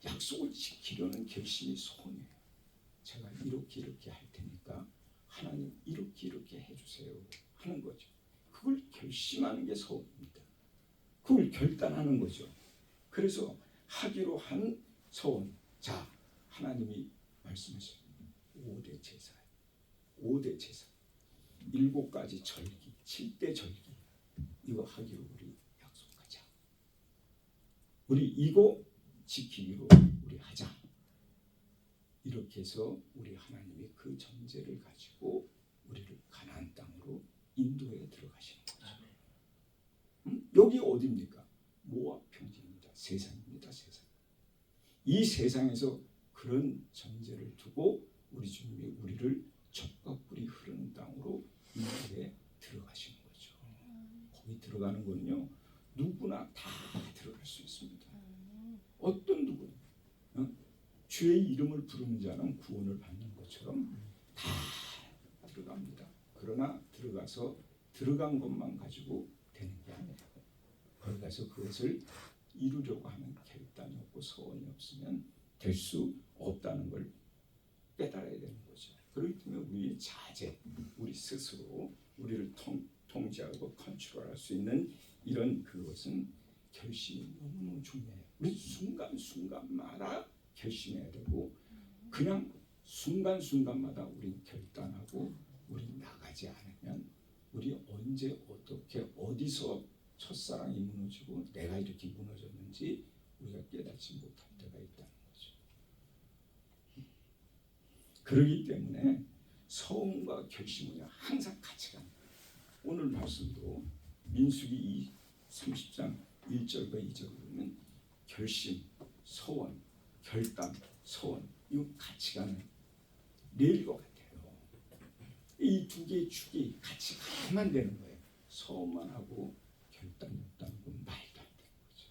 약속을 지키려는 결심이 소원이에요. 제가 이렇게 할 테니까 하나님 이렇게 해주세요 하는 거죠. 그걸 결심하는 게 서원입니다. 그걸 결단하는 거죠. 그래서 하기로 한 서원. 자, 하나님이 말씀하셨습니다. 5대 제사, 5대 제사, 7가지 절기, 7대 절기 이거 하기로 우리 약속하자. 우리 이거 지키기로 우리 하자. 이렇게 해서 우리 하나님이 그 전제를 가지고 우리를 가나안 땅으로 인도해 들어가시는 거죠. 여기 어디입니까? 모압 평지입니다. 세상입니다. 세상. 이 세상에서 그런 전제를 두고 우리 주님이 우리를 젖과 꿀이 흐르는 땅으로 인도해 들어가시는 거죠. 거기 들어가는 거는요, 누구나 다 들어갈 수 있습니다. 어떤 누구나 주의 이름을 부르는 자는 구원을 받는 것처럼 다 들어갑니다. 그러나 들어가서 들어간 것만 가지고 되는 게 아니에요. 거기 가서 그것을 이루려고 하는 결단이 없고 소원이 없으면 될 수 없다는 걸 깨달아야 되는 거죠. 그렇기 때문에 우리 자제, 우리 스스로 우리를 통제하고 컨트롤할 수 있는 이런 그것은 결심이 너무너무 중요해요. 우리 순간순간마다 결심해야 되고 그냥 순간순간마다 우리 결단하고 우리 나가지 않으면 우리 언제 어떻게 어디서 첫사랑이 무너지고 내가 이렇게 무너졌는지 우리가 깨닫지 못할 때가 있다는 거죠. 그렇기 때문에 서원과 결심은 항상 같이 갑니다. 오늘 말씀도 민수기 30장 1절과 2절을 보면 결심, 서원, 결단, 서원 이거 같이 가는 레일과 같아요. 이 두 개의 축이 같이 가야만 되는 거예요. 서원만 하고 결단이 없다는 건 말도 안 되는 거죠.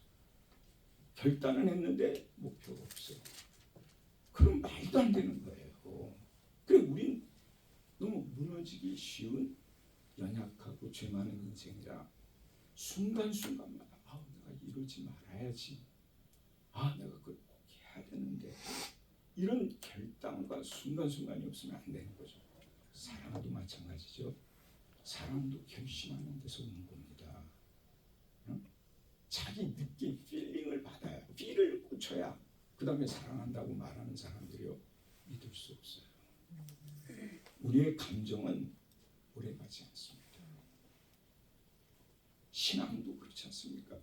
결단은 했는데 목표가 없어요. 그럼 말도 안 되는 거예요. 그래 우린 너무 무너지기 쉬운 연약하고 죄 많은 인생이라 순간순간마다 내가 이러지 말아야지. 내가 그걸 꼭 해야 되는데 이런 결단과 순간순간이 없으면 안 되는 거죠. 사랑도 마찬가지죠. 사랑도 결심하는 데서 오는 겁니다. 자기 느낌, 필링을 받아야, 필을 꽂혀야 그 다음에 사랑한다고 말하는 사람들이요 믿을 수 없어요. 우리의 감정은 오래가지 않습니다. 신앙도 그렇지 않습니까?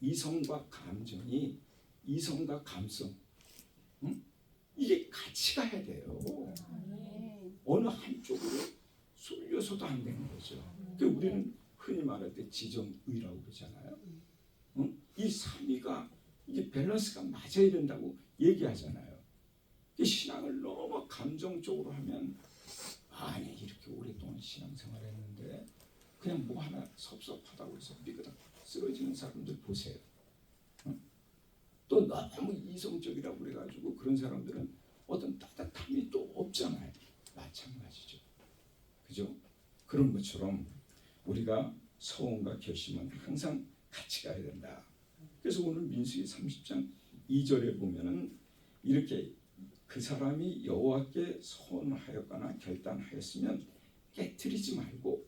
이성과 감정이 이성과 감성 이게 같이 가야 돼요. 어느 한쪽으로 쏠려서도 안 되는 거죠. 그러니까 우리는 흔히 말할 때 지정의라고 그러잖아요. 이 3위가 이게 밸런스가 맞아야 된다고 얘기하잖아요. 신앙을 너무 감정적으로 하면 아니 이렇게 오랫동안 신앙생활했는데 그냥 뭐 하나 섭섭하다고 해서 삐그덕 쓰러지는 사람들 보세요. 또 너무 이성적이라고 그래가지고 그런 사람들은 어떤 따뜻함이 또 없잖아요. 마찬가지죠. 그죠? 그런 것처럼 우리가 서원과 결심은 항상 같이 가야 된다. 그래서 오늘 민수기 30장 2절에 보면은 이렇게 그 사람이 여호와께 서원을 하였거나 결단하였으면 깨트리지 말고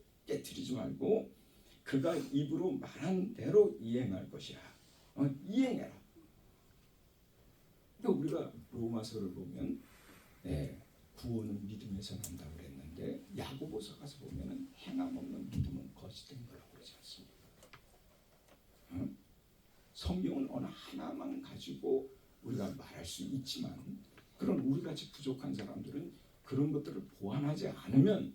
그가 입으로 말한 대로 이행할 것이야. 이행해라. 그러니까 우리가 로마서를 보면 구원은 믿음에서 난다고 그랬는데 야고보서 가서 보면은 행함 없는 믿음은 거짓된 거라고 그러지 않습니까? 성경은 어느 하나만 가지고 우리가 말할 수 있지만 그런 우리같이 부족한 사람들은 그런 것들을 보완하지 않으면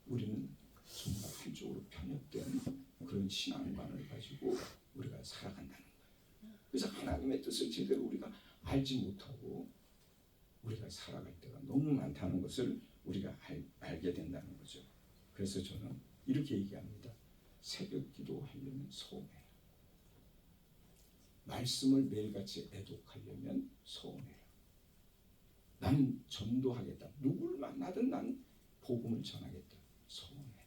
우리는 정말 한쪽으로 편협된 그런 신앙관을 가지고 우리가 살아간다는 거예요. 그래서 하나님의 뜻을 제대로 우리가 알지 못하고 우리가 살아갈 때가 너무 많다는 것을 우리가 알게 된다는 거죠. 그래서 저는 이렇게 얘기합니다. 새벽 기도하려면 소원해라. 말씀을 매일같이 애독하려면 소원해라. 나는 전도하겠다. 누구를 만나든 난 복음을 전하겠다. 소원해라.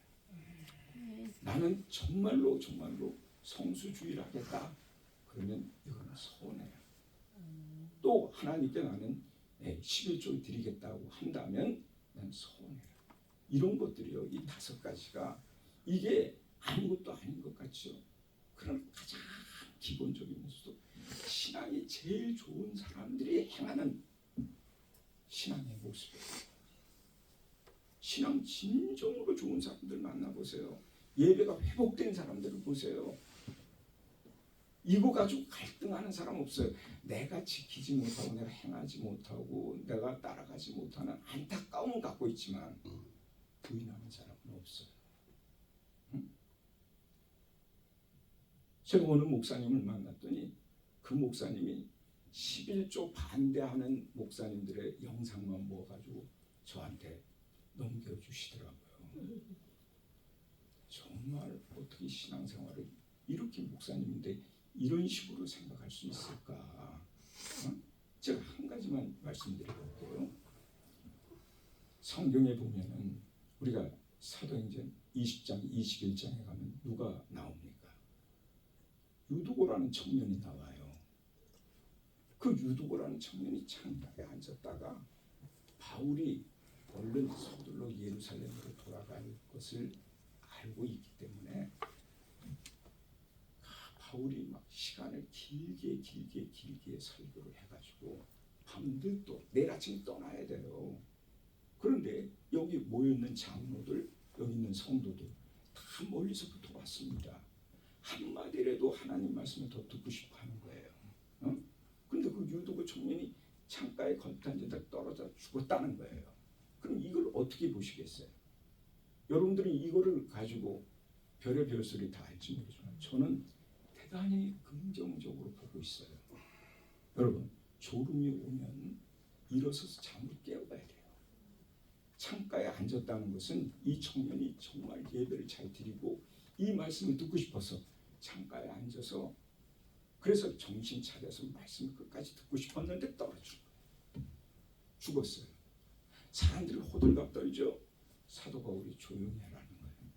나는 정말로 성수주의를 하겠다. 그러면 이거는 소원해라. 또 하나님께 나는 11조 드리겠다고 한다면 난 소원해라. 이런 것들이요. 이 5가지가 이게 아무것도 아닌 것 같죠. 그런 가장 기본적이면서도 신앙이 제일 좋은 사람들이 행하는 신앙의 모습이에요. 신앙 진정으로 좋은 사람들 만나보세요. 예배가 회복된 사람들을 보세요. 이거 가지고 갈등하는 사람 없어요. 내가 지키지 못하고 내가 행하지 못하고 내가 따라가지 못하는 안타까움은 갖고 있지만 부인하는 사람 없어요. 응? 제가 어느 목사님을 만났더니 그 목사님이 11조 반대하는 목사님들의 영상만 모아가지고 저한테 넘겨주시더라고요. 정말 어떻게 신앙생활을 이렇게 목사님인데 이런 식으로 생각할 수 있을까? 어? 제가 한 가지만 말씀드려볼게요. 성경에 보면은 우리가 사도행전 20장, 21장에 가면 누가 나옵니까? 유두고라는 청년이 나와요. 그 유두고라는 청년이 창가에 앉았다가 바울이 얼른 서둘러 예루살렘으로 돌아갈 것을 알고 있기 때문에 바울이 막 시간을 길게 설교를 해가지고 밤늦도록 내일 아침 떠나야 돼요. 그런데 여기 모여있는 장로들, 여기 있는 성도들 다 멀리서부터 왔습니다. 한마디라도 하나님 말씀을 더 듣고 싶어 하는 거예요. 근데 그 유두고 청년이 창가에 걸터앉아 떨어져 죽었다는 거예요. 그럼 이걸 어떻게 보시겠어요? 여러분들이 이거를 가지고 별의별 소리 다 할지 모르지만 저는 대단히 긍정적으로 보고 있어요. 여러분, 졸음이 오면 일어서서 잠을 깨워야 돼요. 창가에 앉았다는 것은 이 청년이 정말 예배를 잘 드리고 이 말씀을 듣고 싶어서 창가에 앉아서 그래서 정신 차려서 말씀을 끝까지 듣고 싶었는데 떨어진 거예요. 죽었어요. 사람들이 호들갑 떨죠. 사도 바울이 조용히 하라는 거예요.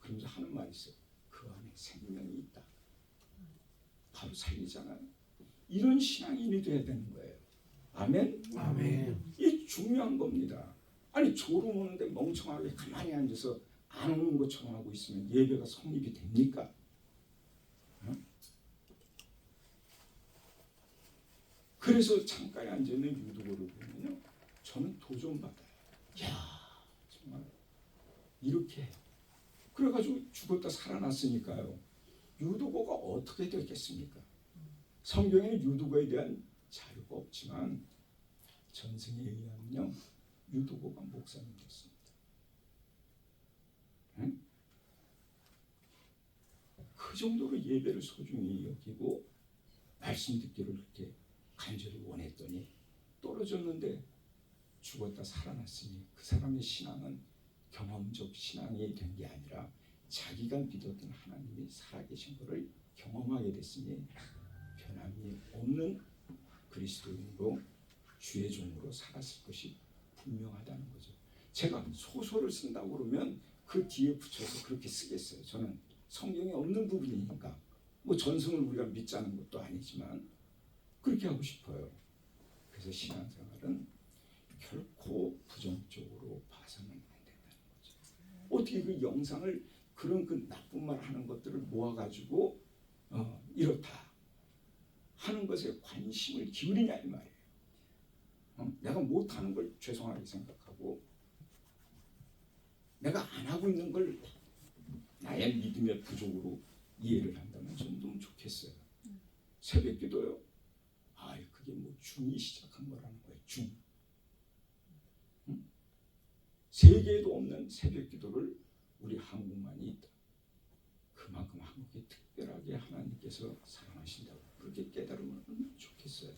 그러면서 하는 말이 있어요. 그 안에 생명이 있다. 바로 살리잖아요. 이런 신앙인이 돼야 되는 거예요. 아멘? 아멘. 이 중요한 겁니다. 아니 졸음 오는데 멍청하게 가만히 앉아서 안 오는 것처럼 하고 있으면 예배가 성립이 됩니까? 그래서 창가에 앉아있는 유두고를 보면요, 저는 도전받아요. 야, 정말 이렇게 그래가지고 죽었다 살아났으니까요. 유두고가 어떻게 되겠습니까? 성경에는 유두고에 대한 자료가 없지만 전승에 의하면요, 유두고가 목사님 됐습니다. 응? 그 정도로 예배를 소중히 여기고 말씀 듣기를 그렇게 간절히 원했더니 떨어졌는데 죽었다 살아났으니 그 사람의 신앙은 경험적 신앙이 된 게 아니라 자기가 믿었던 하나님이 살아계신 것을 경험하게 됐으니 변함이 없는 그리스도인으로 주의 종으로 살았을 것이 분명하다는 거죠. 제가 소설을 쓴다고 그러면 그 뒤에 붙여서 그렇게 쓰겠어요. 저는 성경에 없는 부분이니까 뭐 전승을 우리가 믿자는 것도 아니지만 그렇게 하고 싶어요. 그래서 신앙생활은 결코 부정적으로 봐서는 안 된다는 거죠. 어떻게 그 영상을 그런 그 나쁜 말 하는 것들을 모아가지고 이렇다 하는 것에 관심을 기울이냐 이 말이에요. 내가 못하는 걸 죄송하게 생각하고 내가 안 하고 있는 걸 나의 믿음의 부족으로 이해를 한다면 좀 너무 좋겠어요. 새벽기도요. 그게 뭐 중이 시작한 거라는 거예요. 중. 세계에도 없는 새벽기도를 우리 한국만이 있다. 그만큼 한국이 특별하게 하나님께서 사랑하신다고 그렇게 깨달으면 얼마나 좋겠어요.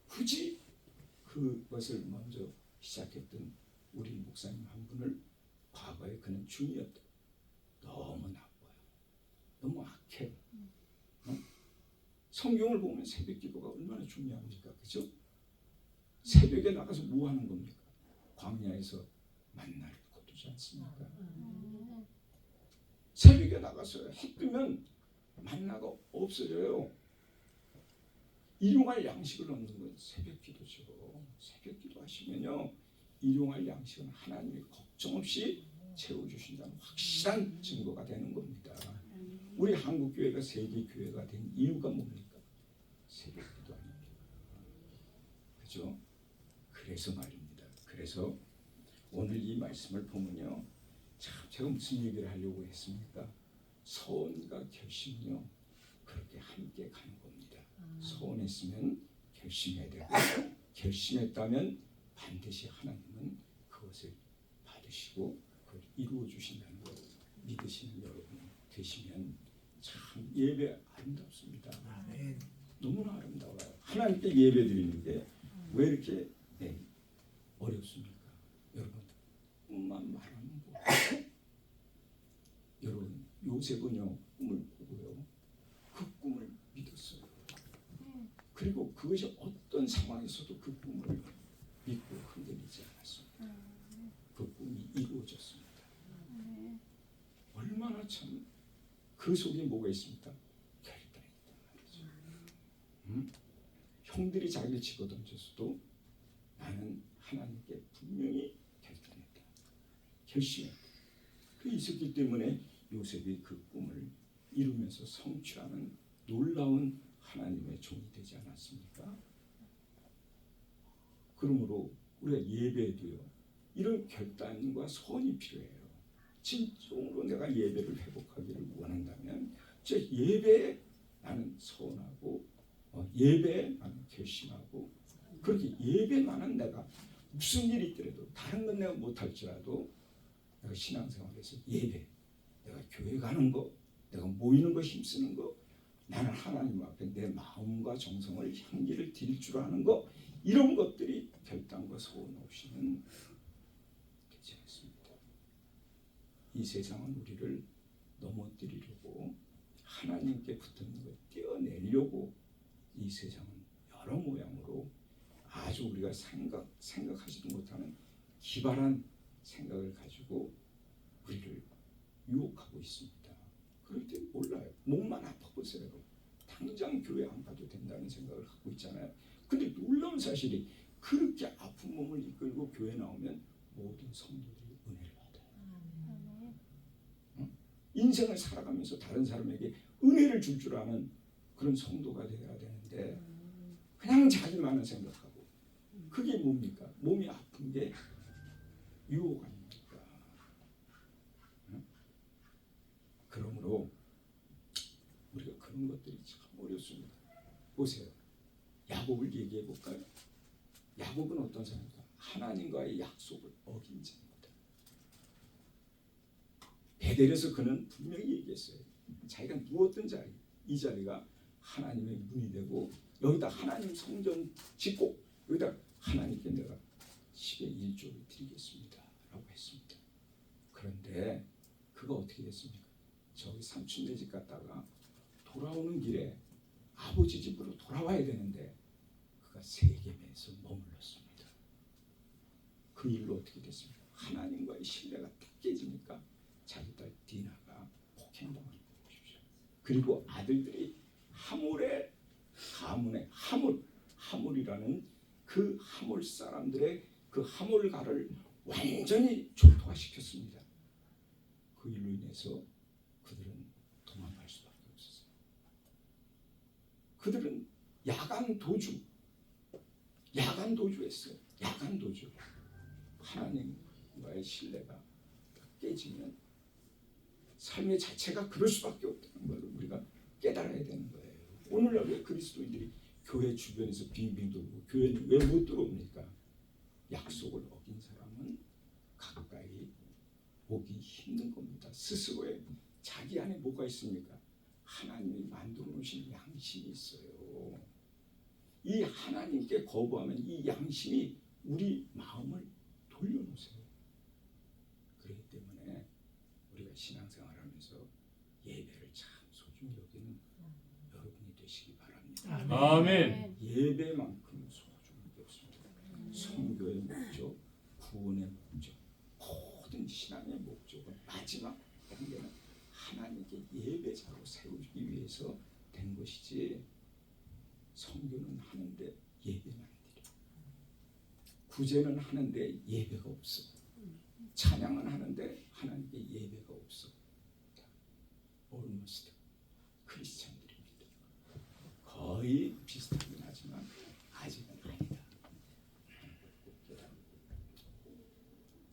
굳이 그것을 먼저 시작했던 우리 목사님 한 분을 과거에 그는 중이었다. 너무 나빠요. 너무 악해요. 성경을 보면 새벽 기도가 얼마나 중요합니까? 그죠? 새벽에 나가서 뭐 하는 겁니까? 광야에서 만나를 거두지 않습니까? 새벽에 나가서 해 뜨면 만나가 없어져요. 일용할 양식을 얻는 건 새벽 기도죠. 새벽 기도 하시면요, 일용할 양식은 하나님이 걱정 없이 채워주신다는 확실한 증거가 되는 겁니다. 우리 한국교회가 세계교회가 된 이유가 뭡니까? 새벽 기도 아닙니까? 그죠? 그래서 말입니다. 그래서 오늘 이 말씀을 보면요, 참 제가 무슨 얘기를 하려고 했습니까? 서원과 결심은요, 그렇게 함께 가는 겁니다. 서원했으면 결심해야 되고 결심했다면 반드시 하나님은 그것을 받으시고 그걸 이루어 주신다는 것 믿으시는 여러분 되시면 참 예배 아름답습니다. 아멘. 너무나 아름다워요. 하나님께 예배 드리는 게 왜 이렇게 어렵습니까? 여러분 꿈만 말하는 거. 여러분 요셉은요 꿈을 꾸고요 그 꿈을 믿었어요. 그리고 그것이 어떤 상황에서도 그 꿈을 믿고 흔들리지 않았습니다. 그 꿈이 이루어졌습니다. 얼마나 참 그 속에 뭐가 있습니까? 결단이 있단 말이죠. 형들이 자기를 집어던졌어도 나는 하나님께 분명히 결단했다. 결심했다. 그 있었기 때문에 요셉이 그 꿈을 이루면서 성취하는 놀라운 하나님의 종이 되지 않았습니까? 그러므로 우리가 예배에도요 이런 결단과 소원이 필요해요. 진정으로 내가 예배를 회복하기를 원한다면 저 예배에 나는 소원하고 예배에 나는 결심하고 그렇게 예배만은 내가 무슨 일이 있더라도 다른 건 내가 못할지라도 내가 신앙생활에서 예배 내가 교회 가는 거 내가 모이는 거 힘쓰는 거 나는 하나님 앞에 내 마음과 정성을 향기를 드릴 줄 아는 거 이런 것들이 결단과 소원 없이는 되지 않습니다. 이 세상은 우리를 넘어뜨리려고 하나님께 붙은 걸 떼어내려고 이 세상은 여러 모양으로 아주 우리가 생각하지도 못하는 기발한 생각을 가지고 우리를 유혹하고 있습니다. 그럴 때 몰라요. 몸만 아파보세요. 당장 교회 안 가도 된다는 생각을 갖고 있잖아요. 근데 놀라운 사실이 그렇게 아픈 몸을 이끌고 교회 나오면 모든 성도들이 은혜를 받아요. 인생을 살아가면서 다른 사람에게 은혜를 줄 줄 아는 그런 성도가 되어야 되는데 그냥 자기만을 생각하고 그게 뭡니까? 몸이 아픈 게 유혹 아닙니까? 그러므로 우리가 그런 것들이 참 어렵습니다. 보세요. 야곱을 얘기해 볼까요? 야곱은 어떤 사람입니까? 하나님과의 약속을 어긴 자입니다. 베델에서 그는 분명히 얘기했어요. 자기가 누웠던 자리, 이 자리가 하나님의 문이 되고 여기다 하나님 성전 짓고 여기다 하나님께 내가 10의 1조를 드리겠습니다 라고 했습니다. 그런데 그가 어떻게 됐습니까? 저기 삼촌네 집 갔다가 돌아오는 길에 아버지 집으로 돌아와야 되는데 그가 세겜에서 머물렀습니다. 그 일로 어떻게 됐습니까? 하나님과의 신뢰가 딱 깨지니까 자기 딸 디나가 폭행당하는 거 보십시오. 그리고 아들들이 하몰의 가문의 하몰이라는 그 하몰 사람들의 그 하몰가를 완전히 초토화시켰습니다. 그 일로 인해서 그들은 도망갈 수밖에 없었어요. 그들은 야간 도주했어요. 야간 도주. 하나님과의 신뢰가 깨지면 삶의 자체가 그럴 수밖에 없다는 걸 우리가 깨달아야 되는 거예요. 오늘날 왜 그리스도인들이 교회 주변에서 빙빙 돌고 교회는 왜 못 들어옵니까? 약속을 어긴 사람은 가까이 오기 힘든 겁니다. 스스로의 자기 안에 뭐가 있습니까? 하나님이 만들어 놓으신 양심이 있어요. 이 하나님께 거부하면 이 양심이 우리 마음을 돌려놓으세요. 그렇기 때문에 우리가 신앙생활하면서 예배를 참 소중히 여기는 여러분이 되시기 바랍니다. 아멘. 예배만큼 소중한 게 없습니다. 선교의 목적, 구원의 목적, 모든 신앙의 목적은 마지막 단계는 하나님께 예배자로 세우기 위해서 된 것이지 선교는 하는데 예배는 안 드려. 구제는 하는데 예배가 없어. 찬양은 하는데 하나님께 예배가 없어. almost 크리스찬들입니다. 거의 비슷하긴 하지만 아직은 아니다.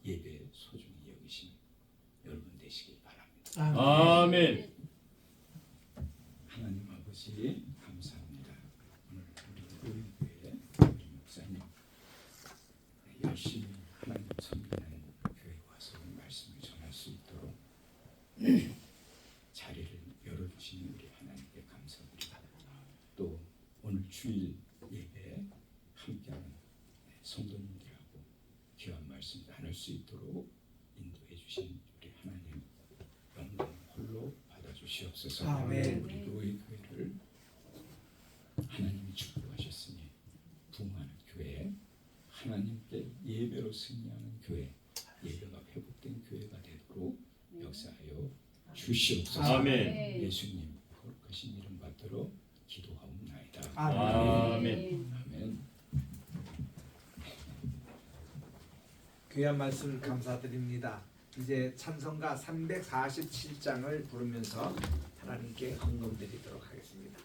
예배 소중히 여기시는 여러분 되시길 바랍니다. 아멘. 하나님 아버지 감사합니다. 오늘 우리 교회 우리 목사님 열심히 하나님 섬기는 교회 와서 말씀을 전할 수 말씀 나눌 수 있도록 인도해 주신 우리 하나님 영광 홀로 받아주시옵소서. 아멘. 우리 노예 교회를 하나님이 축복하셨으니 부흥하는 교회, 하나님께 예배로 승리하는 교회, 예배가 회복된 교회가 되도록 역사하여 주시옵소서. 아멘. 예수님 거룩하신 이름 받들어 기도하옵나이다. 아멘. 아멘. 귀한 말씀 감사드립니다. 이제 찬송가 347장을 부르면서 하나님께 헌금드리도록 하겠습니다.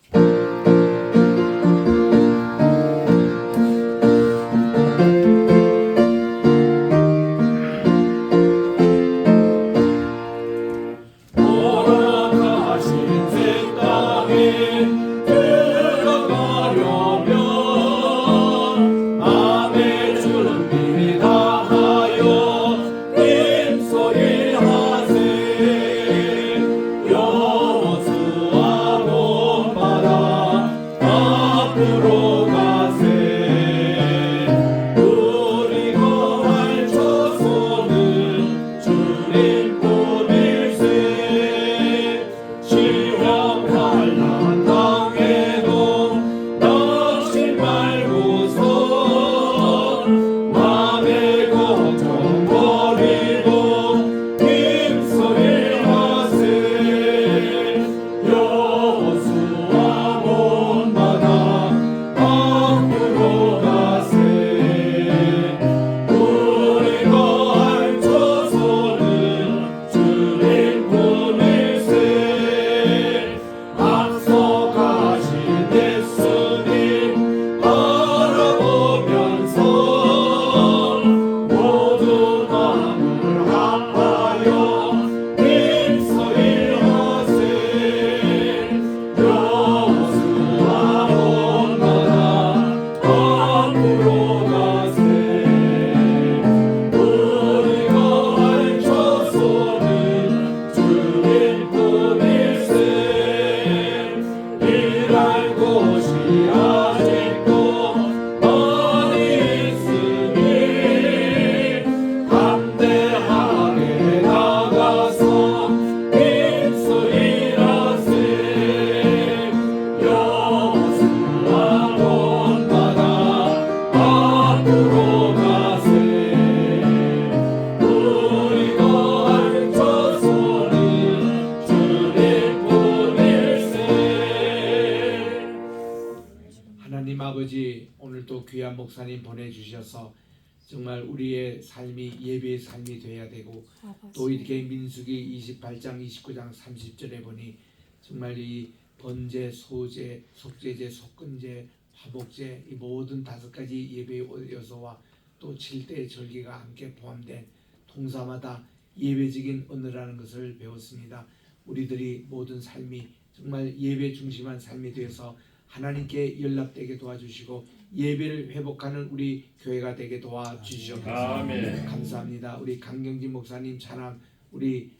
돌아가신 새 땅에 들어가려면 마음의 준비 다하여 힘소리 하세. 여호수아 본받아 앞으로 가세. 우리 거할 조소는 주님 뿐일세. 시험 환난 당해도 낙심 말고서 맘의 걱정 버리고 힘소리 하세. 여호수아 본받아 앞으로 가세. 우리 거할 조소는 주님 뿐일세. 앞서가신 예수님 바라보면서 모든 마음을 합하여 힘소리 하세. 여호수아 본받아 앞으로 가세. 우리 거할 조소는 주님 뿐일세. 일할 곳이 아직도 많이 있으니 담대하게 나가서 힘소리 하세. 여호수아 본받아 앞으로 가세. 우리 거할 조소는 주님 뿐일세. 하나님 아버지, 오늘도 귀한 목사님 보내주셔서 정말 우리의 삶이 예배의 삶이 돼야 되고, 또 이렇게 민수기 28장 29장 30절에 보니 정말 이 번제, 소제, 속죄제, 속건제, 화목제 이 모든 5가지 예배의 요소와 또 7대 절기가 함께 포함된 동사마다 예배적인 언어라는 것을 배웠습니다. 우리들이 모든 삶이 정말 예배 중심한 삶이 되어서 하나님께 연락되게 도와주시고 예배를 회복하는 우리 교회가 되게 도와주시옵소서. 아멘. 감사합니다. 우리 강경진 목사님 찬양, 우리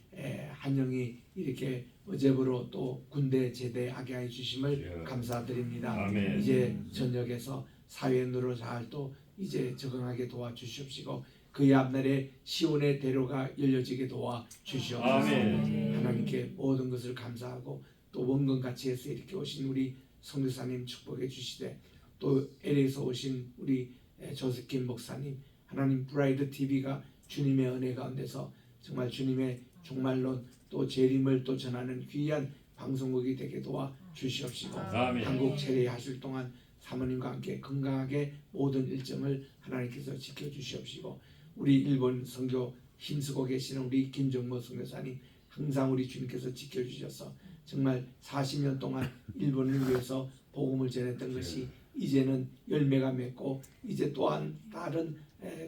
한영이 이렇게 어제부로 또 군대 제대하게 해 주심을 감사드립니다. 아멘. 이제 전역에서 사회인으로 잘 또 이제 적응하게 도와주시옵시고 그의 앞날에 시온의 대로가 열려지게 도와주시옵소서. 아멘. 하나님께 모든 것을 감사하고 또 원건같이 해서 이렇게 오신 우리 성교사님 축복해 주시되, 또 LA에서 오신 우리 조스킴 목사님, 하나님 브라이드 TV가 주님의 은혜 가운데서 정말 주님의 종말론 또 재림을 또 전하는 귀한 방송국이 되게 도와 주시옵시고, 아멘. 한국 체리하실 동안 사모님과 함께 건강하게 모든 일정을 하나님께서 지켜주시옵시고, 우리 일본 선교 힘쓰고 계시는 우리 김정모 선교사님 항상 우리 주님께서 지켜주셔서 정말 40년 동안 일본을 위해서 복음을 전했던 것이 이제는 열매가 맺고 이제 또한 다른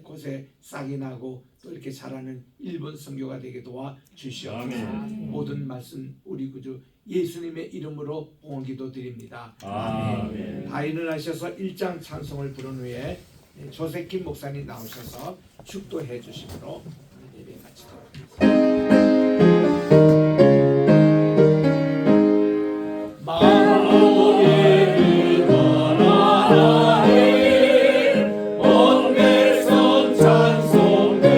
곳에 싹이 나고 또 이렇게 자라는 일본 선교가 되게 도와 주시옵소서. 아멘. 모든 말씀 우리 구주 예수님의 이름으로 봉헌기도 드립니다. 아멘. 다 일어나셔서 1장 찬송을 부른 후에 조세킴 목사님 나오셔서 축도해 주심으로 예배 마치도록 하겠습니다. 마음에 그거나니 온 백성 찬송해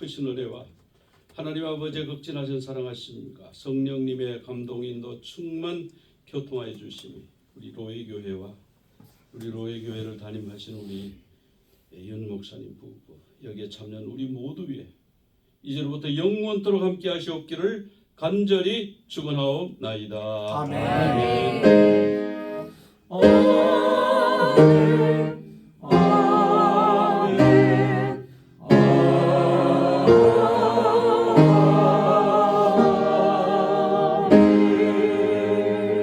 크신 은혜와 하나님 아버지의 극진하신 사랑하심과 성령님의 감동 인도 충만 교통하여 주심이 우리 로에 교회와 우리 로에 교회를 담임하신 우리 윤 목사님 부부 여기에 참여한 우리 모두 위에 이제로부터 영원토록 함께 하시옵기를 간절히 축원하옵나이다. 아멘.